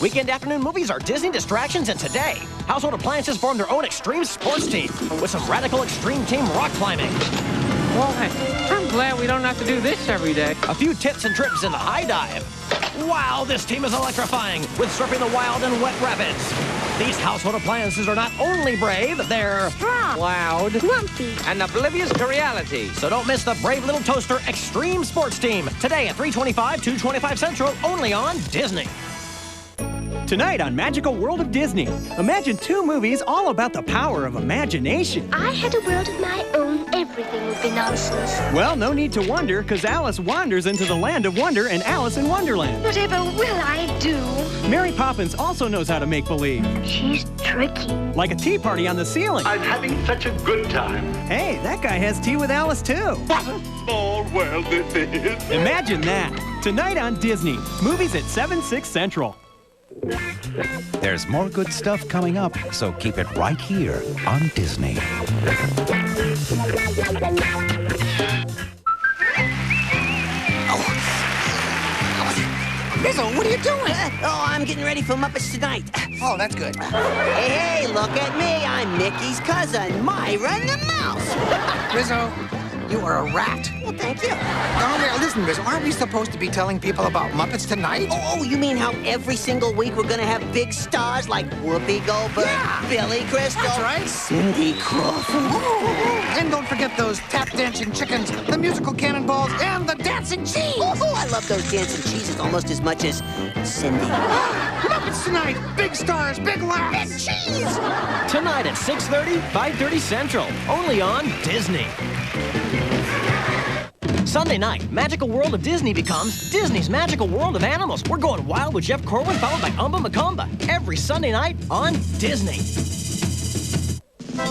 Weekend afternoon movies are Disney distractions, and today, Household Appliances form their own extreme sports team with some radical extreme team rock climbing. Boy, I'm glad we don't have to do this every day. A few tips and trips in the high dive. Wow, this team is electrifying with surfing the wild and wet rapids. These Household Appliances are not only brave, they're strong, loud, lumpy, and oblivious to reality. So don't miss the Brave Little Toaster Extreme Sports Team today at 3:25, 2:25 Central, only on Disney. Tonight on Magical World of Disney, imagine 2 movies all about the power of imagination. I had a world of my own, everything would be nonsense. Well, no need to wonder, because Alice wanders into the land of wonder in Alice in Wonderland. Whatever will I do? Mary Poppins also knows how to make believe. She's tricky. Like a tea party on the ceiling. I'm having such a good time. Hey, that guy has tea with Alice, too. What a small world this is. Imagine that. Tonight on Disney, movies at 7/6 Central. There's more good stuff coming up, so keep it right here on Disney. Rizzo, what are you doing? I'm getting ready for Muppets Tonight. Oh, that's good. Hey, look at me. I'm Mickey's cousin, Myra the Mouse. Rizzo, you are a rat. Well, thank you. Now, listen, Rizzo, aren't we supposed to be telling people about Muppets Tonight? Oh, you mean how every single week we're gonna have big stars like Whoopi Goldberg, Billy Crystal, That's right. Cindy Crawford. And don't forget those tap-dancing chickens, the musical cannonballs, and the dancing cheese. Oh, I love those dancing cheeses almost as much as Cindy. Muppets Tonight, big stars, big laughs. Big cheese! Tonight at 6:30, 5:30 Central, only on Disney. Sunday night, Magical World of Disney becomes Disney's Magical World of Animals. We're going wild with Jeff Corwin, followed by Umba Macumba, every Sunday night on Disney.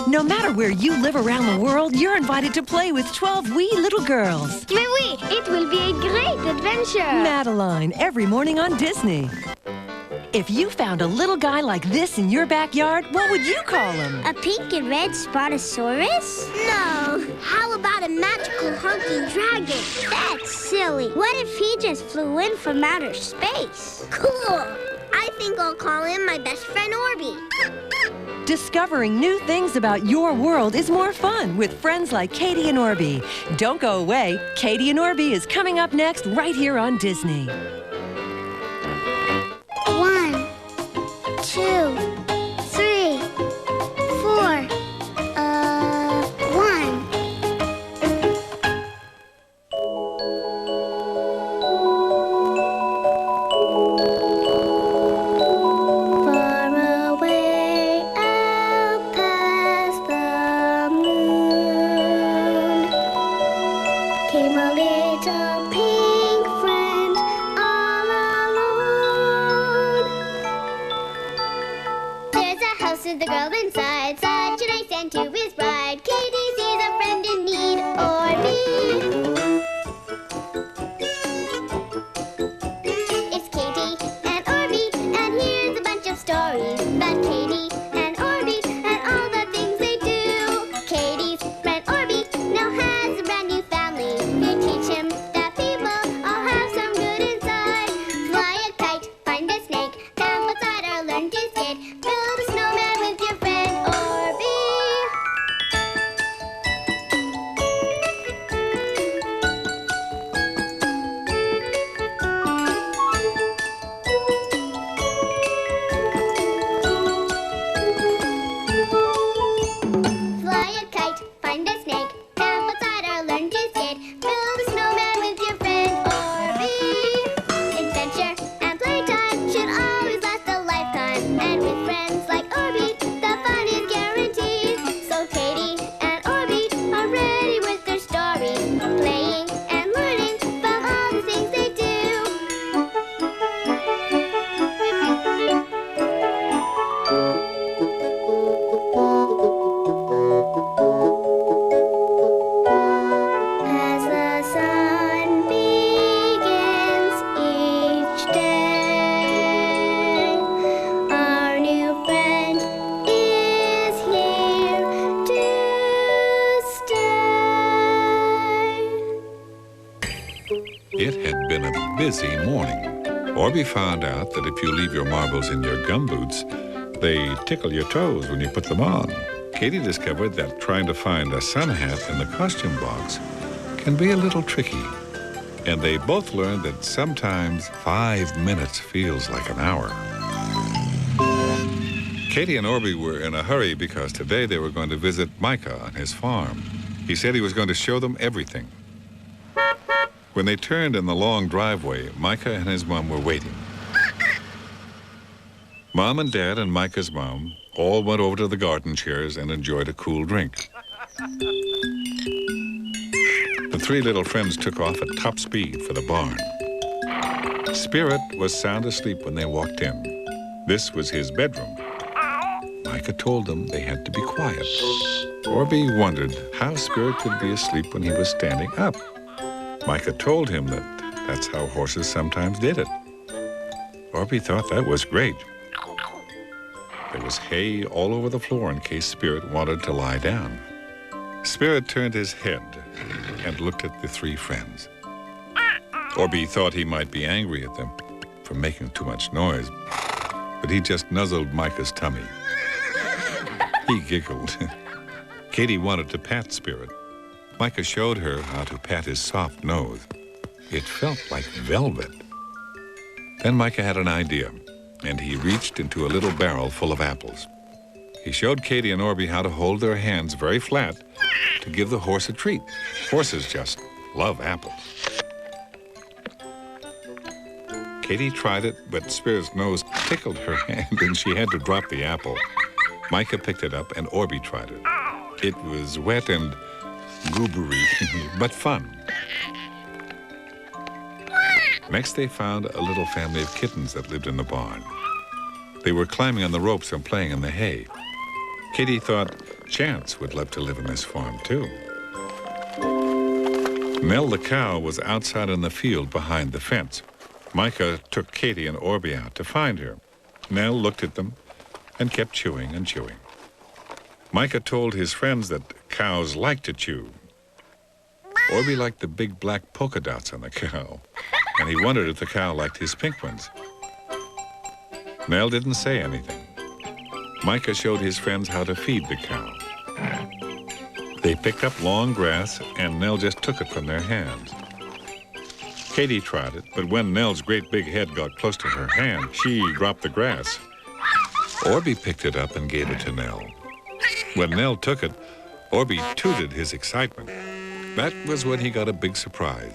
No matter where you live around the world, you're invited to play with 12 wee little girls. Mais oui, it will be a great adventure. Madeline, every morning on Disney. If you found a little guy like this in your backyard, what would you call him? A pink and red Spotosaurus? No. How about a magical honking dragon? That's silly. What if he just flew in from outer space? Cool. I think I'll call him my best friend Orbee. Discovering new things about your world is more fun with friends like Katie and Orbee. Don't go away. Katie and Orbee is coming up next right here on Disney. 1, 2, 3, 4. 1. Far away out past the moon came a little pink friend all alone. There's a house with a girl inside, such a nice and to his bride. Katie sees a friend in need, Orbee. It's Katie and Orbee, and here's a bunch of stories about Katie and Orbee and all the things they do. Katie's friend Orbee now has a brand new family who teach him that people all have some good inside. Fly a kite, find a snake, camp outside or learn to skate. Build a snowman with your friend Orbee. Fly a kite, find a snake, camp outside or learn to skate. Build a snowman with your friend Orbee. Adventure and playtime should always last a lifetime. And with friends like Orbee, the fun is guaranteed. So Katie and Orbee are ready with their stories, playing and learning from all the things they do. As the sun begins each day, our new friend is here to stay. It had been a busy morning. Orbee found out that if you leave your marbles in your gumboots, they tickle your toes when you put them on. Katie discovered that trying to find a sun hat in the costume box can be a little tricky. And they both learned that sometimes 5 minutes feels like an hour. Katie and Orbee were in a hurry because today they were going to visit Micah on his farm. He said he was going to show them everything. When they turned in the long driveway, Micah and his mom were waiting. Mom and Dad and Micah's mom all went over to the garden chairs and enjoyed a cool drink. The three little friends took off at top speed for the barn. Spirit was sound asleep when they walked in. This was his bedroom. Micah told them they had to be quiet. Orbee wondered how Spirit could be asleep when he was standing up. Micah told him that that's how horses sometimes did it. Orbee thought that was great. There was hay all over the floor in case Spirit wanted to lie down. Spirit turned his head and looked at the three friends. Orbee thought he might be angry at them for making too much noise, but he just nuzzled Micah's tummy. He giggled. Katie wanted to pat Spirit. Micah showed her how to pat his soft nose. It felt like velvet. Then Micah had an idea, and he reached into a little barrel full of apples. He showed Katie and Orbee how to hold their hands very flat to give the horse a treat. Horses just love apples. Katie tried it, but Spirit's nose tickled her hand, and she had to drop the apple. Micah picked it up, and Orbee tried it. It was wet and goobery, but fun. Next, they found a little family of kittens that lived in the barn. They were climbing on the ropes and playing in the hay. Katie thought Chance would love to live in this farm, too. Nell the cow was outside in the field behind the fence. Micah took Katie and Orbee out to find her. Nell looked at them and kept chewing and chewing. Micah told his friends that cows like to chew. Orbee liked the big black polka dots on the cow, and he wondered if the cow liked his pink ones. Nell didn't say anything. Micah showed his friends how to feed the cow. They picked up long grass, and Nell just took it from their hands. Katie tried it, but when Nell's great big head got close to her hand, she dropped the grass. Orbee picked it up and gave it to Nell. When Nell took it, Orbee tooted his excitement. That was when he got a big surprise.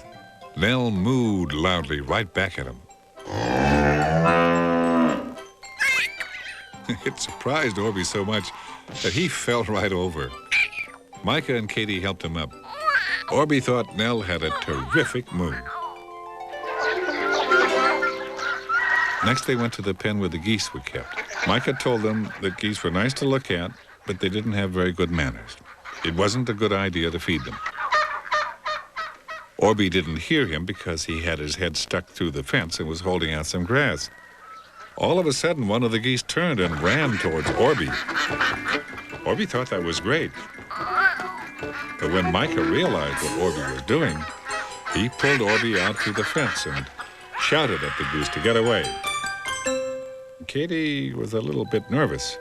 Nell mooed loudly right back at him. It surprised Orbee so much that he fell right over. Micah and Katie helped him up. Orbee thought Nell had a terrific mood. Next, they went to the pen where the geese were kept. Micah told them that geese were nice to look at, but they didn't have very good manners. It wasn't a good idea to feed them. Orbee didn't hear him because he had his head stuck through the fence and was holding out some grass. All of a sudden, one of the geese turned and ran towards Orbee. Orbee thought that was great. But when Micah realized what Orbee was doing, he pulled Orbee out through the fence and shouted at the goose to get away. Katie was a little bit nervous.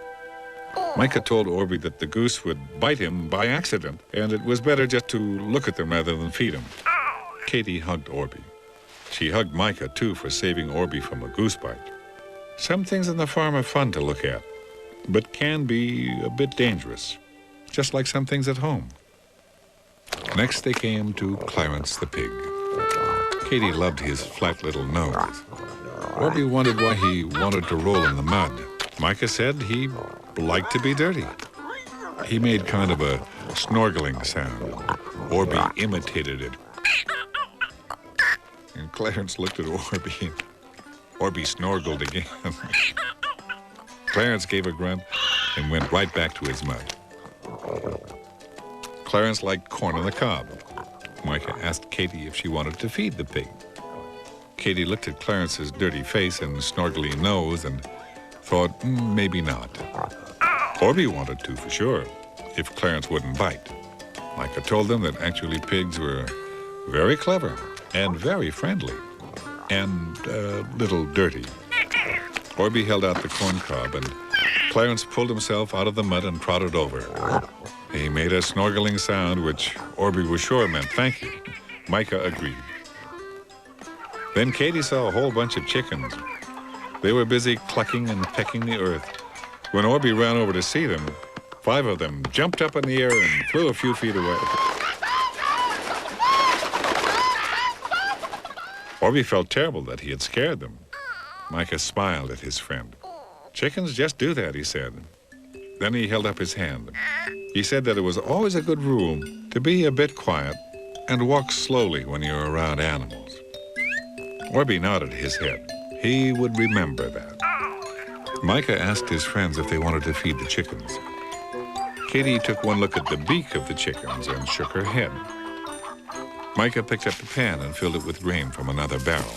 Micah told Orbee that the goose would bite him by accident, and it was better just to look at them rather than feed him. Katie hugged Orbee. She hugged Micah, too, for saving Orbee from a goose bite. Some things on the farm are fun to look at, but can be a bit dangerous, just like some things at home. Next, they came to Clarence the pig. Katie loved his flat little nose. Orbee wondered why he wanted to roll in the mud. Micah said he liked to be dirty. He made kind of a snorkeling sound. Orbee imitated it. And Clarence looked at Orbee. Orbee snorkeled again. Clarence gave a grunt and went right back to his mud. Clarence liked corn on the cob. Micah asked Katie if she wanted to feed the pig. Katie looked at Clarence's dirty face and snorkely nose and thought, maybe not. Orbee wanted to, for sure, if Clarence wouldn't bite. Micah told them that actually pigs were very clever and very friendly. and a little dirty. Orbee held out the corn cob, and Clarence pulled himself out of the mud and trotted over. He made a snorkeling sound, which Orbee was sure meant thank you. Micah agreed. Then Katie saw a whole bunch of chickens. They were busy clucking and pecking the earth. When Orbee ran over to see them, 5 of them jumped up in the air and flew a few feet away. Orbee felt terrible that he had scared them. Micah smiled at his friend. "Chickens just do that," he said. Then he held up his hand. He said that it was always a good rule to be a bit quiet and walk slowly when you're around animals. Orbee nodded his head. He would remember that. Micah asked his friends if they wanted to feed the chickens. Katie took one look at the beak of the chickens and shook her head. Micah picked up the pan and filled it with grain from another barrel.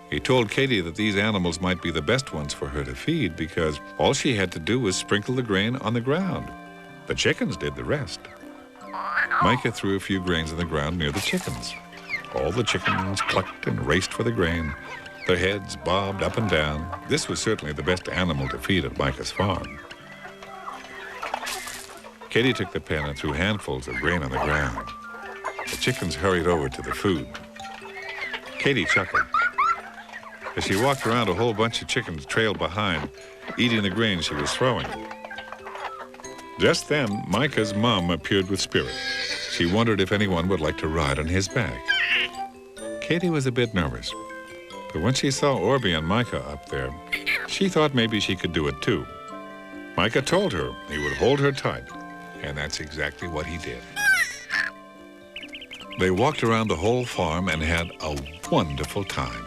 He told Katie that these animals might be the best ones for her to feed because all she had to do was sprinkle the grain on the ground. The chickens did the rest. Micah threw a few grains on the ground near the chickens. All the chickens clucked and raced for the grain. Their heads bobbed up and down. This was certainly the best animal to feed at Micah's farm. Katie took the pan and threw handfuls of grain on the ground. The chickens hurried over to the food. Katie chuckled. As she walked around, a whole bunch of chickens trailed behind, eating the grain she was throwing. Just then, Micah's mom appeared with Spirit. She wondered if anyone would like to ride on his back. Katie was a bit nervous, but when she saw Orbee and Micah up there, she thought maybe she could do it too. Micah told her he would hold her tight, and that's exactly what he did. They walked around the whole farm and had a wonderful time.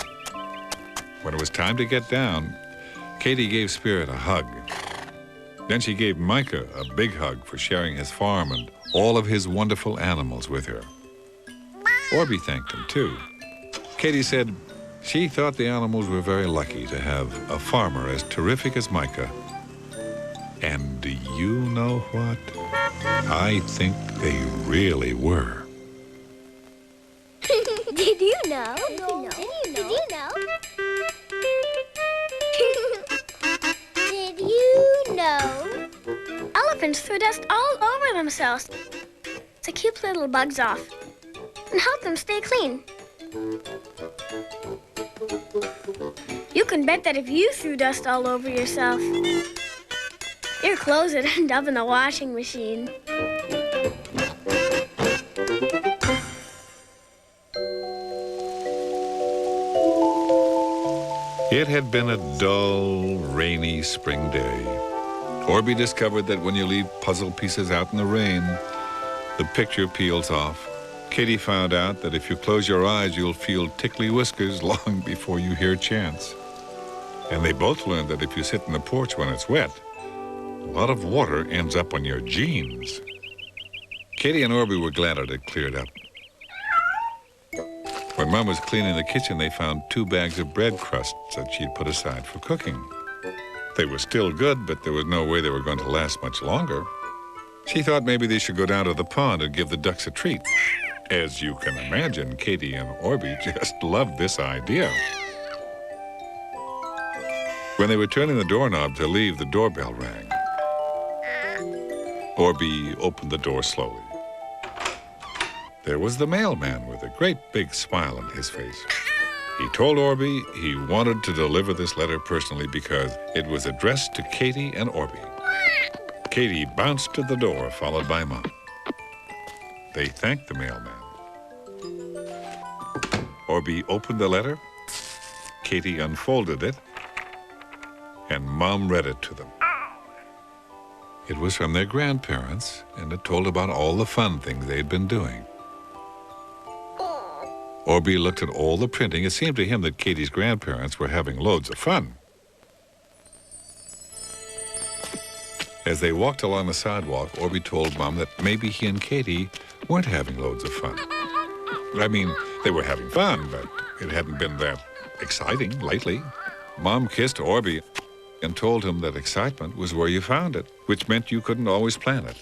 When it was time to get down, Katie gave Spirit a hug. Then she gave Micah a big hug for sharing his farm and all of his wonderful animals with her. Orbee thanked him, too. Katie said she thought the animals were very lucky to have a farmer as terrific as Micah. And do you know what? I think they really were. Did you know? Did you know? Did you know? Elephants throw dust all over themselves to keep little bugs off and help them stay clean. You can bet that if you threw dust all over yourself, your clothes would end up in the washing machine. It had been a dull, rainy spring day. Orbee discovered that when you leave puzzle pieces out in the rain, the picture peels off. Katie found out that if you close your eyes, you'll feel tickly whiskers long before you hear chants. And they both learned that if you sit on the porch when it's wet, a lot of water ends up on your jeans. Katie and Orbee were glad it had cleared up. When Mom was cleaning the kitchen, they found 2 bags of bread crusts that she'd put aside for cooking. They were still good, but there was no way they were going to last much longer. She thought maybe they should go down to the pond and give the ducks a treat. As you can imagine, Katie and Orbee just loved this idea. When they were turning the doorknob to leave, the doorbell rang. Orbee opened the door slowly. There was the mailman with a great big smile on his face. He told Orbee he wanted to deliver this letter personally because it was addressed to Katie and Orbee. Katie bounced to the door, followed by Mom. They thanked the mailman. Orbee opened the letter, Katie unfolded it, and Mom read it to them. It was from their grandparents, and it told about all the fun things they'd been doing. Orbee looked at all the printing. It seemed to him that Katie's grandparents were having loads of fun. As they walked along the sidewalk, Orbee told Mom that maybe he and Katie weren't having loads of fun. I mean, they were having fun, but it hadn't been that exciting lately. Mom kissed Orbee and told him that excitement was where you found it, which meant you couldn't always plan it.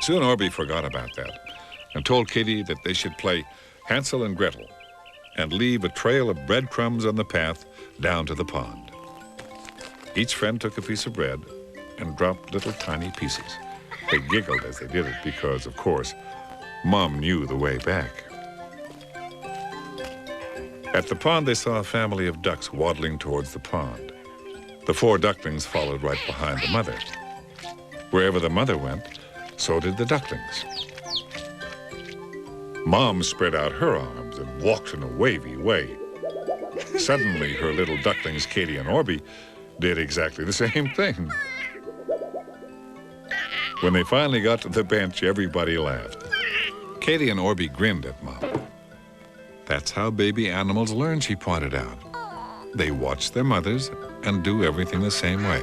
Soon Orbee forgot about that. and told Katie that they should play Hansel and Gretel and leave a trail of breadcrumbs on the path down to the pond. Each friend took a piece of bread and dropped little tiny pieces. They giggled as they did it because, of course, Mom knew the way back. At the pond, they saw a family of ducks waddling towards the pond. The 4 ducklings followed right behind the mother. Wherever the mother went, so did the ducklings. Mom spread out her arms and walked in a wavy way. Suddenly, her little ducklings, Katie and Orbee, did exactly the same thing. When they finally got to the bench, everybody laughed. Katie and Orbee grinned at Mom. That's how baby animals learn, she pointed out. They watch their mothers and do everything the same way.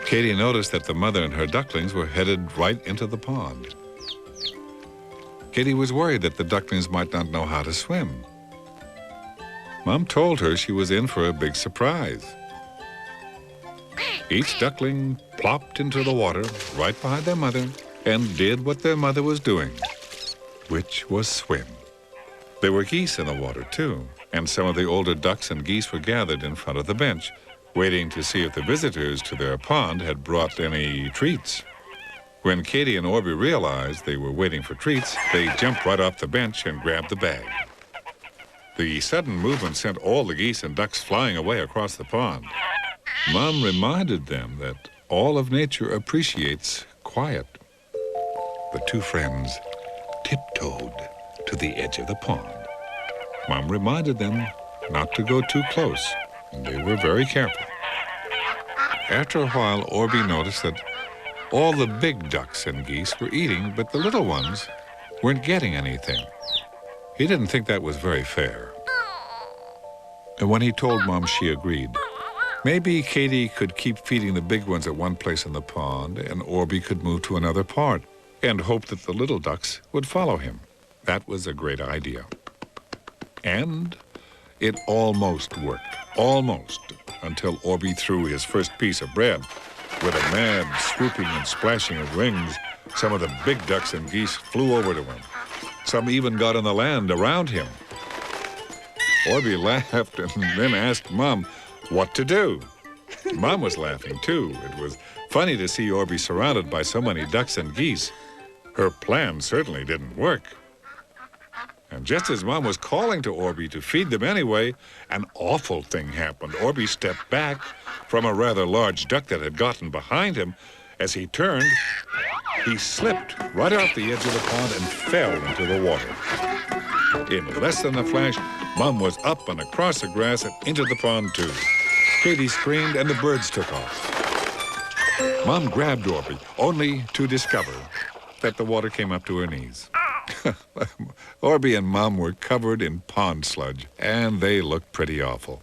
Katie noticed that the mother and her ducklings were headed right into the pond. Katie was worried that the ducklings might not know how to swim. Mom told her she was in for a big surprise. Each duckling plopped into the water right behind their mother and did what their mother was doing, which was swim. There were geese in the water, too, and some of the older ducks and geese were gathered in front of the bench, waiting to see if the visitors to their pond had brought any treats. When Katie and Orbee realized they were waiting for treats, they jumped right off the bench and grabbed the bag. The sudden movement sent all the geese and ducks flying away across the pond. Mom reminded them that all of nature appreciates quiet. The 2 friends tiptoed to the edge of the pond. Mom reminded them not to go too close, and they were very careful. After a while, Orbee noticed that all the big ducks and geese were eating, but the little ones weren't getting anything. He didn't think that was very fair. And when he told Mom, she agreed. Maybe Katie could keep feeding the big ones at one place in the pond, and Orbee could move to another part and hope that the little ducks would follow him. That was a great idea. And it almost worked. Almost. Until Orbee threw his first piece of bread. With a mad swooping and splashing of wings, some of the big ducks and geese flew over to him. Some even got on the land around him. Orbee laughed and then asked Mom what to do. Mom was laughing, too. It was funny to see Orbee surrounded by so many ducks and geese. Her plan certainly didn't work. And just as Mom was calling to Orbee to feed them anyway, an awful thing happened. Orbee stepped back from a rather large duck that had gotten behind him. As he turned, he slipped right off the edge of the pond and fell into the water. In less than a flash, Mom was up and across the grass and into the pond, too. Katie screamed and the birds took off. Mom grabbed Orbee, only to discover that the water came up to her knees. Orbee and Mom were covered in pond sludge, and they looked pretty awful.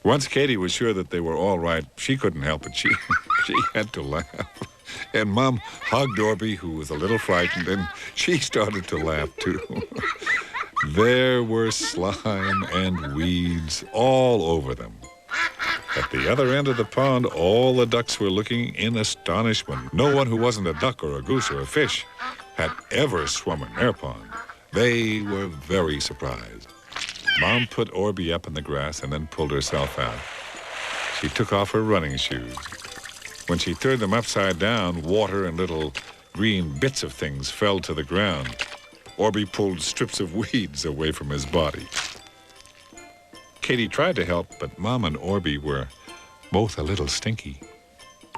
Once Katie was sure that they were all right, she couldn't help it. She had to laugh. And Mom hugged Orbee, who was a little frightened, and she started to laugh, too. There were slime and weeds all over them. At the other end of the pond, all the ducks were looking in astonishment. No one who wasn't a duck or a goose or a fish had ever swum in their pond. They were very surprised. Mom put Orbee up in the grass and then pulled herself out. She took off her running shoes. When she turned them upside down, water and little green bits of things fell to the ground. Orbee pulled strips of weeds away from his body. Katie tried to help, but Mom and Orbee were both a little stinky.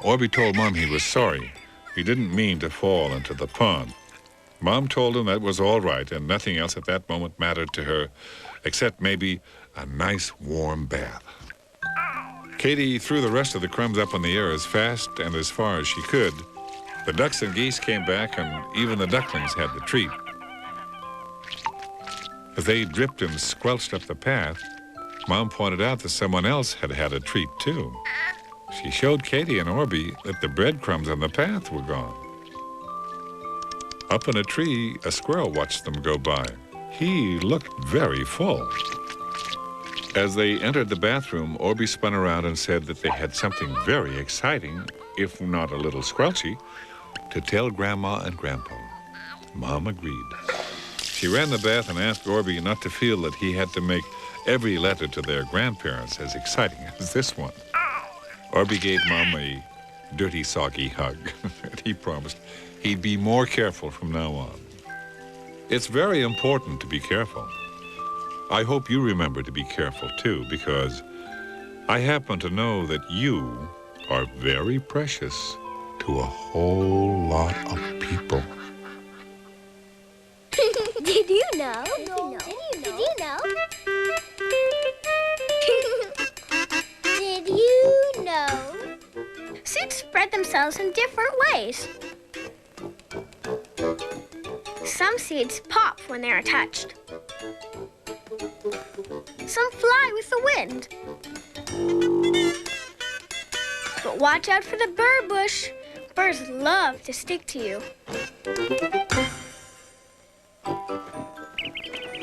Orbee told Mom he was sorry. He didn't mean to fall into the pond. Mom told him that was all right, and nothing else at that moment mattered to her, except maybe a nice warm bath. Katie threw the rest of the crumbs up in the air as fast and as far as she could. The ducks and geese came back, and even the ducklings had the treat. As they dripped and squelched up the path, Mom pointed out that someone else had had a treat, too. She showed Katie and Orbee that the breadcrumbs on the path were gone. Up in a tree, a squirrel watched them go by. He looked very full. As they entered the bathroom, Orbee spun around and said that they had something very exciting, if not a little squelchy, to tell Grandma and Grandpa. Mom agreed. She ran the bath and asked Orbee not to feel that he had to make every letter to their grandparents as exciting as this one. Orbee gave Mom a dirty, soggy hug, and he promised he'd be more careful from now on. It's very important to be careful. I hope you remember to be careful, too, because I happen to know that you are very precious to a whole lot of people. Did you know? Did you know? Did you know? Seeds spread themselves in different ways. Some seeds pop when they are touched. Some fly with the wind. But watch out for the burr bush. Burrs love to stick to you.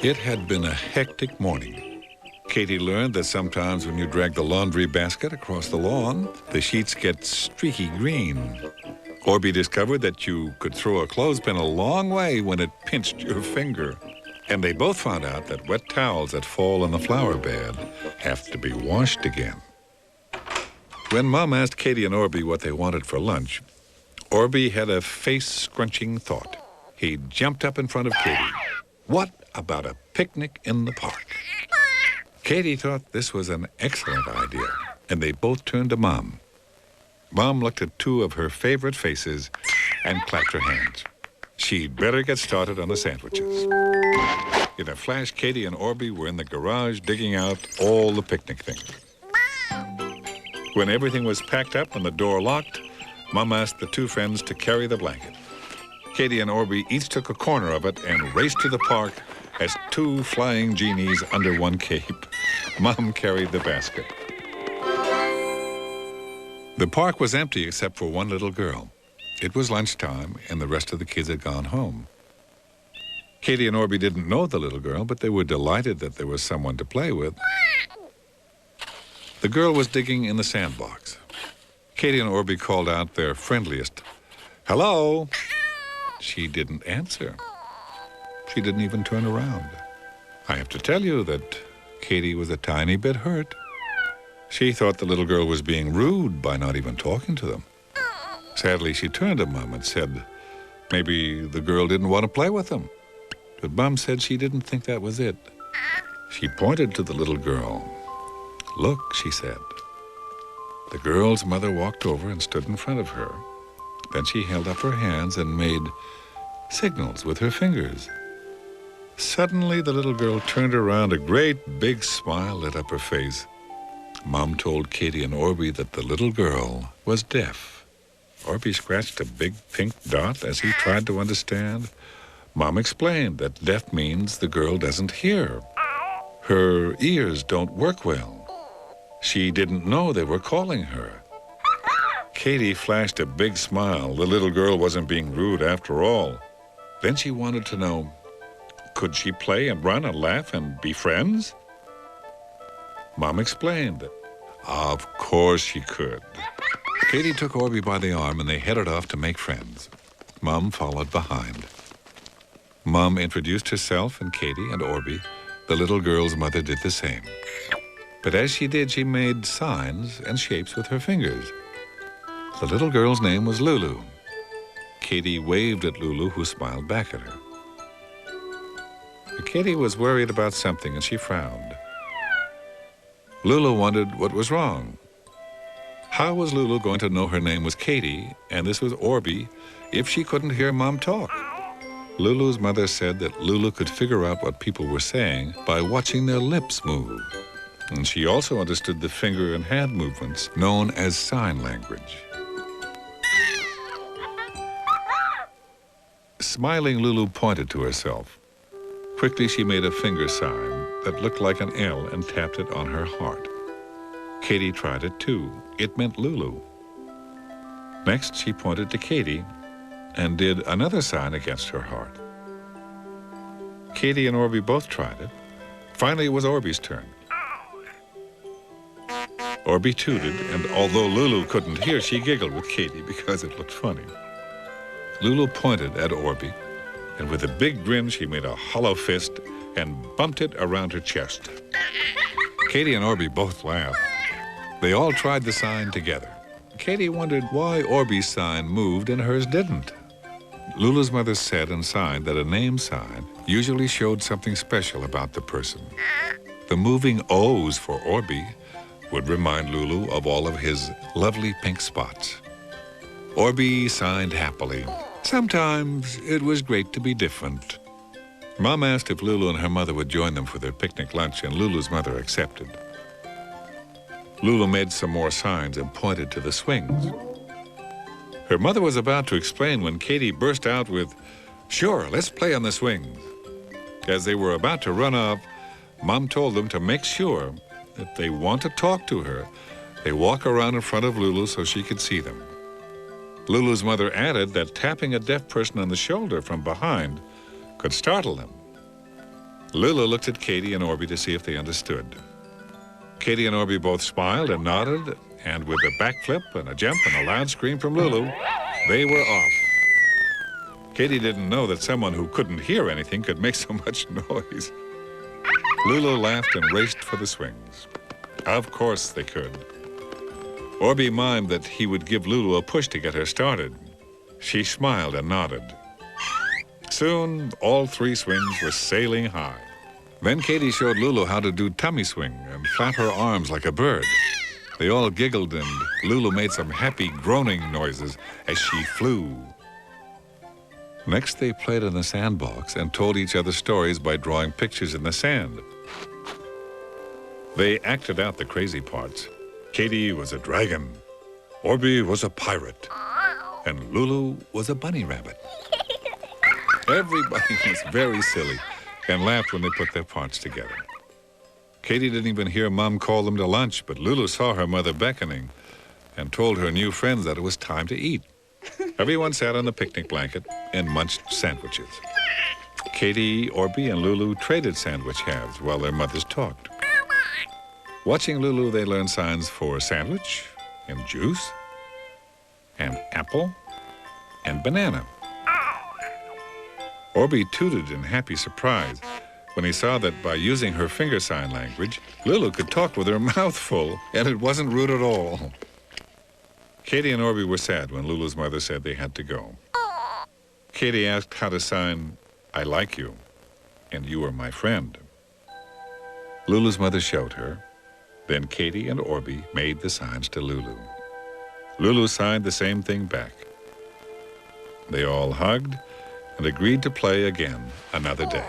It had been a hectic morning. Katie learned that sometimes when you drag the laundry basket across the lawn, the sheets get streaky green. Orbee discovered that you could throw a clothespin a long way when it pinched your finger. And they both found out that wet towels that fall in the flower bed have to be washed again. When Mom asked Katie and Orbee what they wanted for lunch, Orbee had a face-scrunching thought. He jumped up in front of Katie. What about a picnic in the park? Katie thought this was an excellent idea, and they both turned to Mom. Mom looked at two of her favorite faces and clapped her hands. She'd better get started on the sandwiches. In a flash, Katie and Orbee were in the garage digging out all the picnic things. When everything was packed up and the door locked, Mom asked the two friends to carry the blanket. Katie and Orbee each took a corner of it and raced to the park as two flying genies under one cape. Mom carried the basket. The park was empty except for one little girl. It was lunchtime, and the rest of the kids had gone home. Katie and Orbee didn't know the little girl, but they were delighted that there was someone to play with. The girl was digging in the sandbox. Katie and Orbee called out their friendliest, "Hello!" She didn't answer. She didn't even turn around. I have to tell you that Katie was a tiny bit hurt. She thought the little girl was being rude by not even talking to them. Sadly, she turned to Mom and said maybe the girl didn't want to play with them. But Mom said she didn't think that was it. She pointed to the little girl. "Look," she said. The girl's mother walked over and stood in front of her. Then she held up her hands and made signals with her fingers. Suddenly, the little girl turned around. A great big smile lit up her face. Mom told Katie and Orbee that the little girl was deaf. Orbee scratched a big pink dot as he tried to understand. Mom explained that deaf means the girl doesn't hear. Her ears don't work well. She didn't know they were calling her. Katie flashed a big smile. The little girl wasn't being rude after all. Then she wanted to know, could she play and run and laugh and be friends? Mom explained that, of course she could. Katie took Orbee by the arm and they headed off to make friends. Mom followed behind. Mom introduced herself and Katie and Orbee. The little girl's mother did the same. But as she did, she made signs and shapes with her fingers. The little girl's name was Lulu. Katie waved at Lulu, who smiled back at her. But Katie was worried about something, and she frowned. Lulu wondered what was wrong. How was Lulu going to know her name was Katie, and this was Orbee, if she couldn't hear Mom talk? Lulu's mother said that Lulu could figure out what people were saying by watching their lips move. And she also understood the finger and hand movements known as sign language. Smiling, Lulu pointed to herself. Quickly, she made a finger sign that looked like an L and tapped it on her heart. Katie tried it too. It meant Lulu. Next, she pointed to Katie and did another sign against her heart. Katie and Orbee both tried it. Finally, it was Orbee's turn. Orbee tooted, and although Lulu couldn't hear, she giggled with Katie because it looked funny. Lulu pointed at Orbee. And with a big grin, she made a hollow fist and bumped it around her chest. Katie and Orbee both laughed. They all tried the sign together. Katie wondered why Orbee's sign moved and hers didn't. Lulu's mother said and signed that a name sign usually showed something special about the person. The moving O's for Orbee would remind Lulu of all of his lovely pink spots. Orbee signed happily. Sometimes it was great to be different. Mom asked if Lulu and her mother would join them for their picnic lunch, and Lulu's mother accepted. Lulu made some more signs and pointed to the swings. Her mother was about to explain when Katie burst out with, "Sure, let's play on the swings." As they were about to run off, Mom told them to make sure that if they want to talk to her, they walk around in front of Lulu so she could see them. Lulu's mother added that tapping a deaf person on the shoulder from behind could startle them. Lulu looked at Katie and Orbee to see if they understood. Katie and Orbee both smiled and nodded, and with a backflip and a jump and a loud scream from Lulu, they were off. Katie didn't know that someone who couldn't hear anything could make so much noise. Lulu laughed and raced for the swings. Of course they could. Orbee mimed that he would give Lulu a push to get her started. She smiled and nodded. Soon, all three swings were sailing high. Then Katie showed Lulu how to do tummy swing and flap her arms like a bird. They all giggled, and Lulu made some happy groaning noises as she flew. Next, they played in the sandbox and told each other stories by drawing pictures in the sand. They acted out the crazy parts. Katie was a dragon, Orbee was a pirate, and Lulu was a bunny rabbit. Everybody was very silly and laughed when they put their parts together. Katie didn't even hear Mom call them to lunch, but Lulu saw her mother beckoning and told her new friends that it was time to eat. Everyone sat on the picnic blanket and munched sandwiches. Katie, Orbee, and Lulu traded sandwich halves while their mothers talked. Watching Lulu, they learned signs for sandwich and juice and apple and banana. Orbee tooted in happy surprise when he saw that by using her finger sign language, Lulu could talk with her mouth full, and it wasn't rude at all. Katie and Orbee were sad when Lulu's mother said they had to go. Katie asked how to sign, "I like you," and "You are my friend." Lulu's mother showed her. Then Katie and Orbee made the signs to Lulu. Lulu signed the same thing back. They all hugged and agreed to play again another day.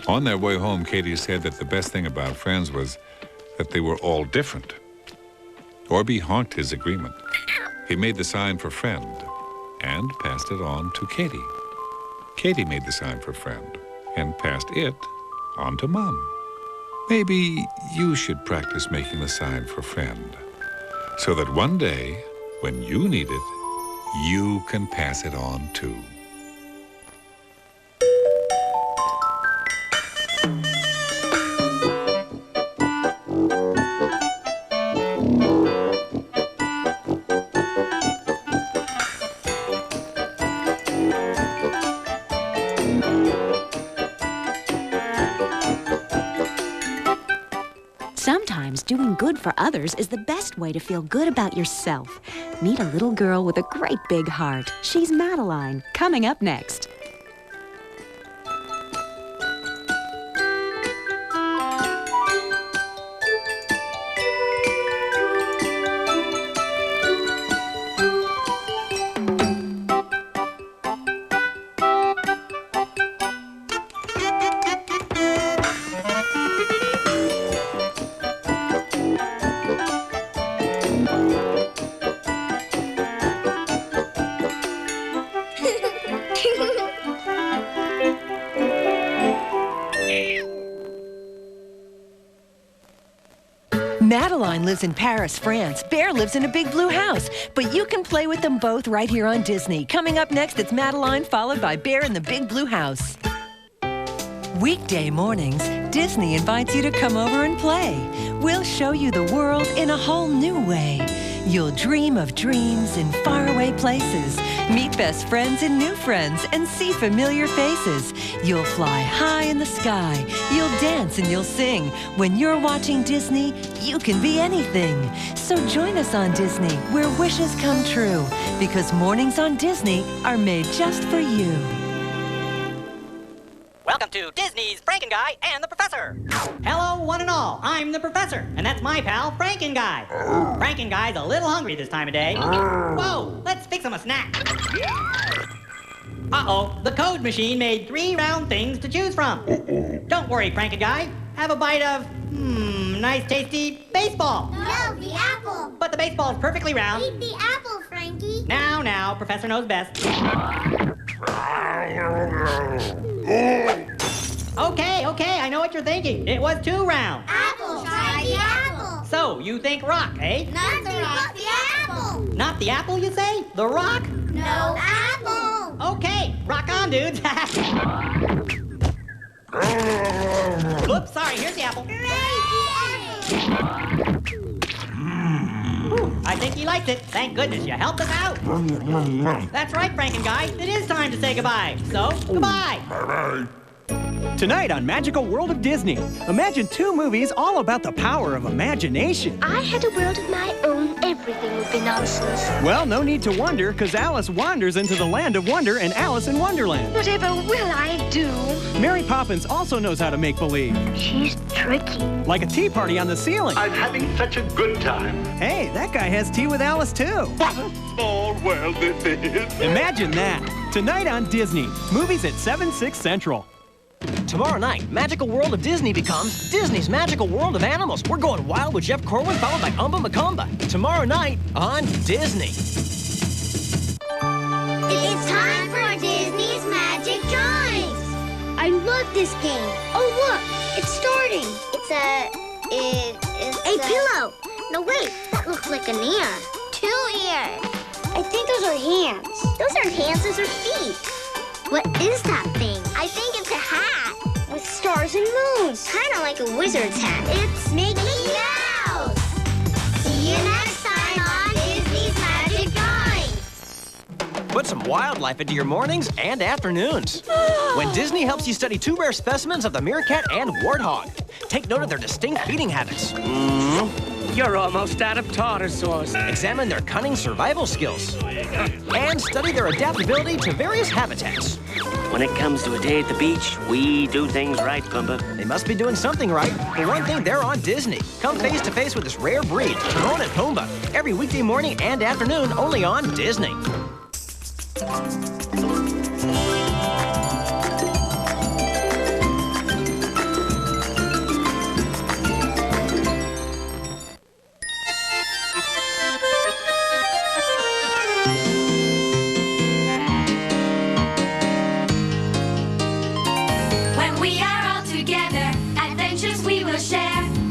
On their way home, Katie said that the best thing about friends was that they were all different. Orbee honked his agreement. He made the sign for friend and passed it on to Katie. Katie made the sign for friend and passed it on to Mom. Maybe you should practice making the sign for friend so that one day, when you need it, you can pass it on too. Sometimes doing good for others is the best way to feel good about yourself. Meet a little girl with a great big heart. She's Madeline, coming up next. Madeline lives in Paris, France. Bear lives in a big blue house. But you can play with them both right here on Disney. Coming up next, it's Madeline, followed by Bear in the big blue house. Weekday mornings, Disney invites you to come over and play. We'll show you the world in a whole new way. You'll dream of dreams in faraway places, meet best friends and new friends, and see familiar faces. You'll fly high in the sky, you'll dance and you'll sing. When you're watching Disney, you can be anything. So join us on Disney, where wishes come true, because mornings on Disney are made just for you. Welcome to Disney's Franken Guy and the Professor. Hello, one and all. I'm the Professor, and that's my pal, Franken Guy. Franken Guy's a little hungry this time of day. Whoa, let's fix him a snack. Uh-oh, the code machine made 3 round things to choose from. Don't worry, Franken Guy. Have a bite of, nice tasty baseball. No, the apple. But the baseball's perfectly round. Eat the apple, Frankie. Now, Professor knows best. Okay, I know what you're thinking. It was 2 rounds. Apple, try the apple. So, you think rock, eh? Not the rock, the apple. Not the apple, you say? The rock? No apple. Okay, rock on, dudes. Oops, sorry, here's the apple. I think he liked it. Thank goodness you helped us out. That's right, Franken Guy. It is time to say goodbye. So, goodbye. Bye-bye. Tonight on Magical World of Disney, imagine 2 movies all about the power of imagination. I had a world of my own. Everything would be nonsense. Well, no need to wonder, because Alice wanders into the land of wonder in Alice in Wonderland. Whatever will I do? Mary Poppins also knows how to make believe. She's tricky. Like a tea party on the ceiling. I'm having such a good time. Hey, that guy has tea with Alice, too. What a small world this is. Imagine that. Tonight on Disney. Movies at 7/6 Central. Tomorrow night, Magical World of Disney becomes Disney's Magical World of Animals. We're going wild with Jeff Corwin, followed by Umba Macumba. Tomorrow night on Disney. It's time for Disney's Magic Drawings. I love this game. Oh, look, it's starting. It's a pillow. No, wait, that looks like an ear. 2 ears. I think those are hands. Those aren't hands, those are feet. What is that thing? I think it's a hat. With stars and moons. Kind of like a wizard's hat. It's Mickey Mouse! See you next time on Disney's Magic Drawings. Put some wildlife into your mornings and afternoons. When Disney helps you study 2 rare specimens of the meerkat and warthog. Take note of their distinct feeding habits. You're almost out of pterosaurs. Examine their cunning survival skills. And study their adaptability to various habitats. When it comes to a day at the beach, we do things right, Pumbaa. They must be doing something right. For one thing, they're on Disney. Come face to face with this rare breed, Timon and Pumbaa. Every weekday morning and afternoon, only on Disney.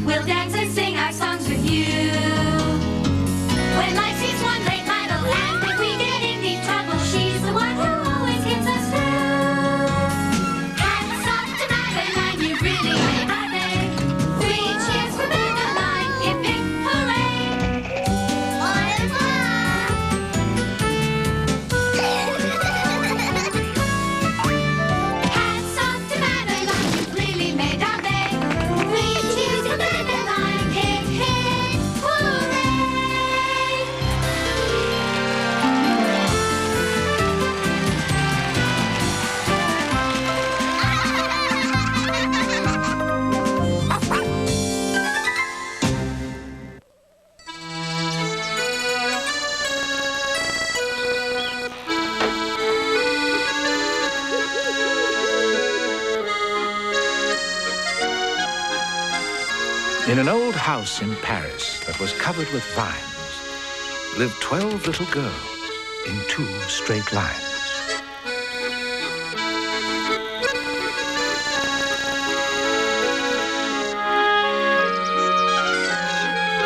We'll dance and sing our songs with you. When life seems one great battle, and if we get in deep trouble, she's the one who always gets us through. Hats off to Madeline, you really made our day. 3 cheers for Madeline, hip hip hooray! Au revoir! Hats off to Madeline, you really made our day. 3 cheers for Madeline, hip hip hooray! In an old house in Paris that was covered with vines lived 12 little girls in 2 straight lines.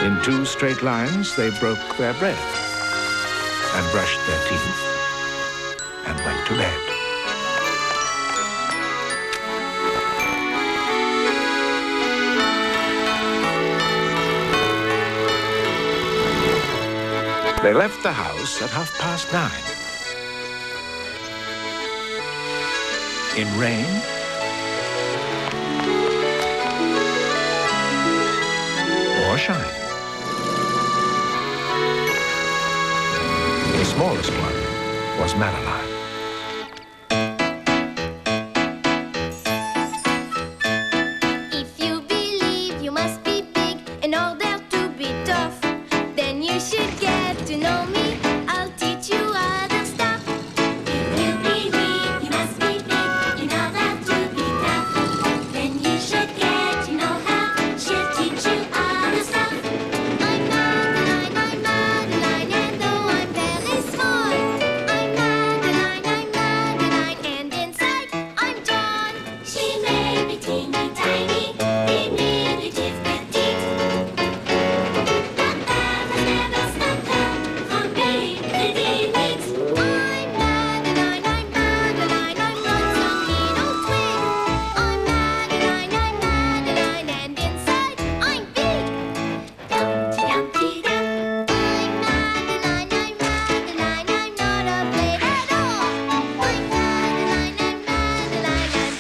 In 2 straight lines, they broke their bread and brushed their teeth and went to bed. They left the house at 9:30. In rain or shine. The smallest one was Madeline. If you believe you must be big in order to be tough, then you should get to know me. I'll teach you other stuff. If you believe you must be big in order to be tough, then you should get to know how. She'll teach you other stuff. I'm Madeline, and though I'm very small, I'm Madeline, and inside I'm John. She may be teeny tiny, diminutive petite, but that has never stopped her from being pretty neat. I'm Madeline, I'm not some little twig. I'm Madeline, and inside I'm big. Dumpty Dumpty Dum. I'm Madeline, I'm not afraid at all. I'm Madeline, and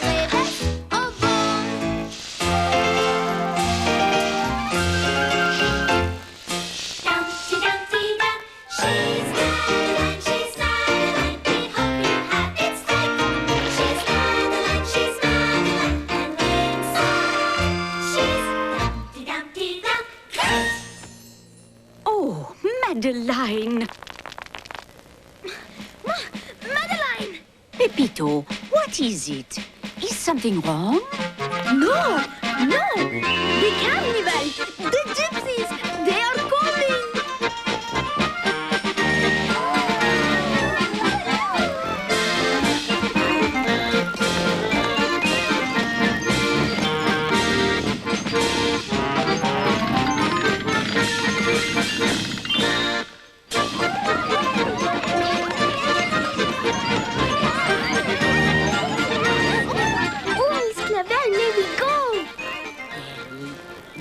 play best of all. Dumpty Dumpty Dum. She's Madeline, we hope you have it straight. She's Madeline, and inside she's Dumpty Dumpty Dum. Oh, Madeline. Madeline! Pepito, what is it? Is something wrong? No! The carnival! The gypsies! They are coming! Oh, Miss Clavel, may we go?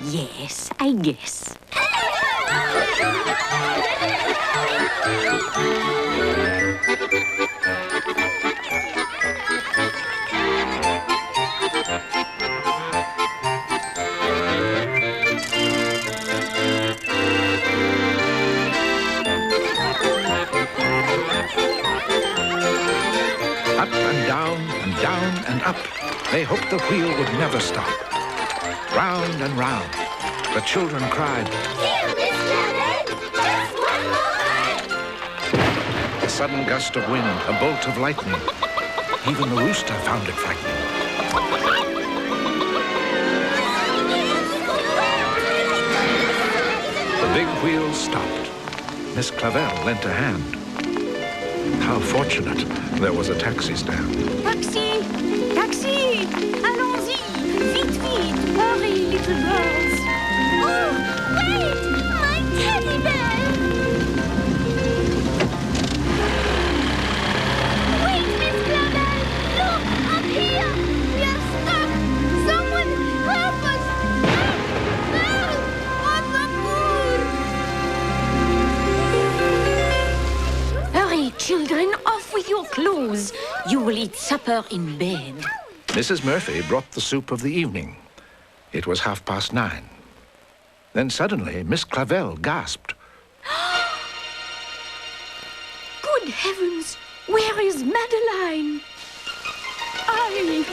Yes, I guess. Up and down and down and up. They hoped the wheel would never stop. Round and round. The children cried. Here, Miss Clavel! Just one more ride! A sudden gust of wind, a bolt of lightning. Even the rooster found it frightening. The big wheel stopped. Miss Clavel lent a hand. How fortunate there was a taxi stand. Taxi! Taxi! Allons-y! Vite, vite! Hurry, little girls! Oh, wait! My teddy bear! Wait, Miss Clavel! Look, up here! We are stuck! Someone help us! Help! What the Hurry, children, off with your clothes. You will eat supper in bed. Mrs. Murphy brought the soup of the evening. It was 9:30. Then suddenly, Miss Clavel gasped. Good heavens! Where is Madeline? Ay,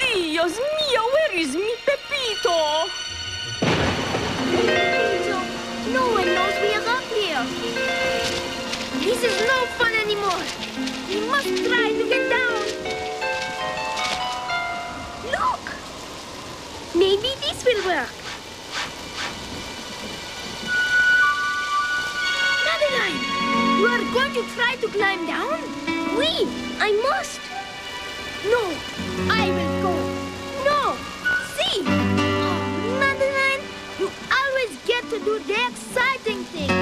Dios mío, where is mi Pepito? No one knows we are up here. This is no fun anymore. We must try to get down. Look! Maybe this will work. Madeline, you are going to try to climb down? Oui, I must. No, I will go. No, see. Oh, Madeline, you always get to do the exciting things.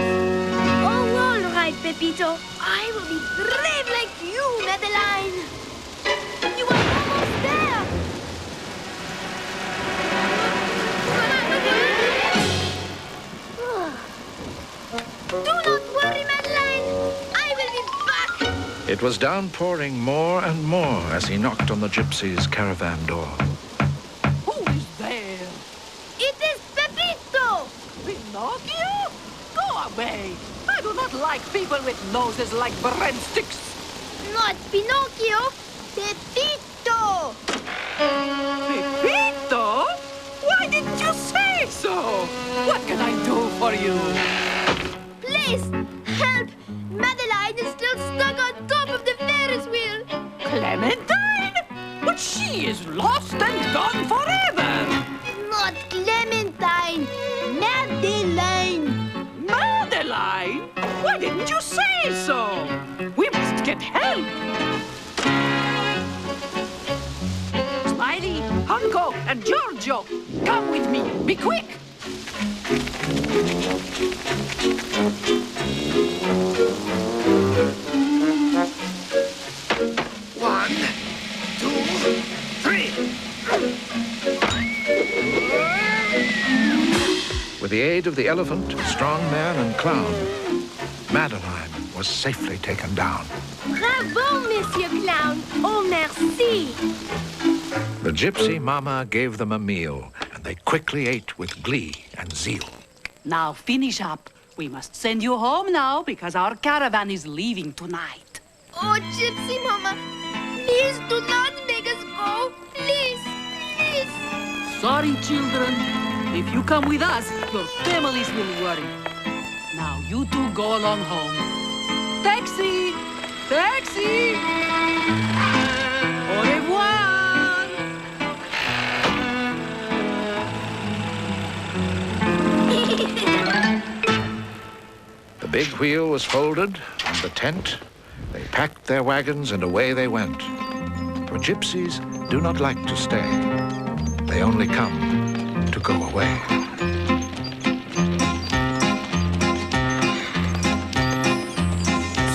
Oh, all right, Pepito. I will be brave like you, Madeline. You are almost there. Do not worry, Madeline. It was downpouring more and more as he knocked on the gypsy's caravan door. Who is there? It is Pepito! Pinocchio? Go away. I do not like people with noses like breadsticks. Not Pinocchio, Pepito! Pepito? Why didn't you say so? What can I do for you? Please, help! Madeline is still stuck on top of the Ferris wheel. Clementine? But she is lost and gone forever. Not Clementine, Madeline. Madeline? Why didn't you say so? We must get help. Smiley, Hunko, and Giorgio, come with me. Be quick. One, two, three. With the aid of the elephant, strong man, and clown, Madeline was safely taken down. Bravo, Monsieur Clown. Oh, merci. The gypsy mama gave them a meal, and they quickly ate with glee and zeal. Now finish up. We must send you home now because our caravan is leaving tonight. Oh, Gypsy Mama, please do not make us go. Please, please. Sorry, children. If you come with us, your families will worry. Now you two go along home. Taxi! Taxi! Au revoir! The big wheel was folded, and the tent. They packed their wagons, and away they went. For gypsies do not like to stay. They only come to go away.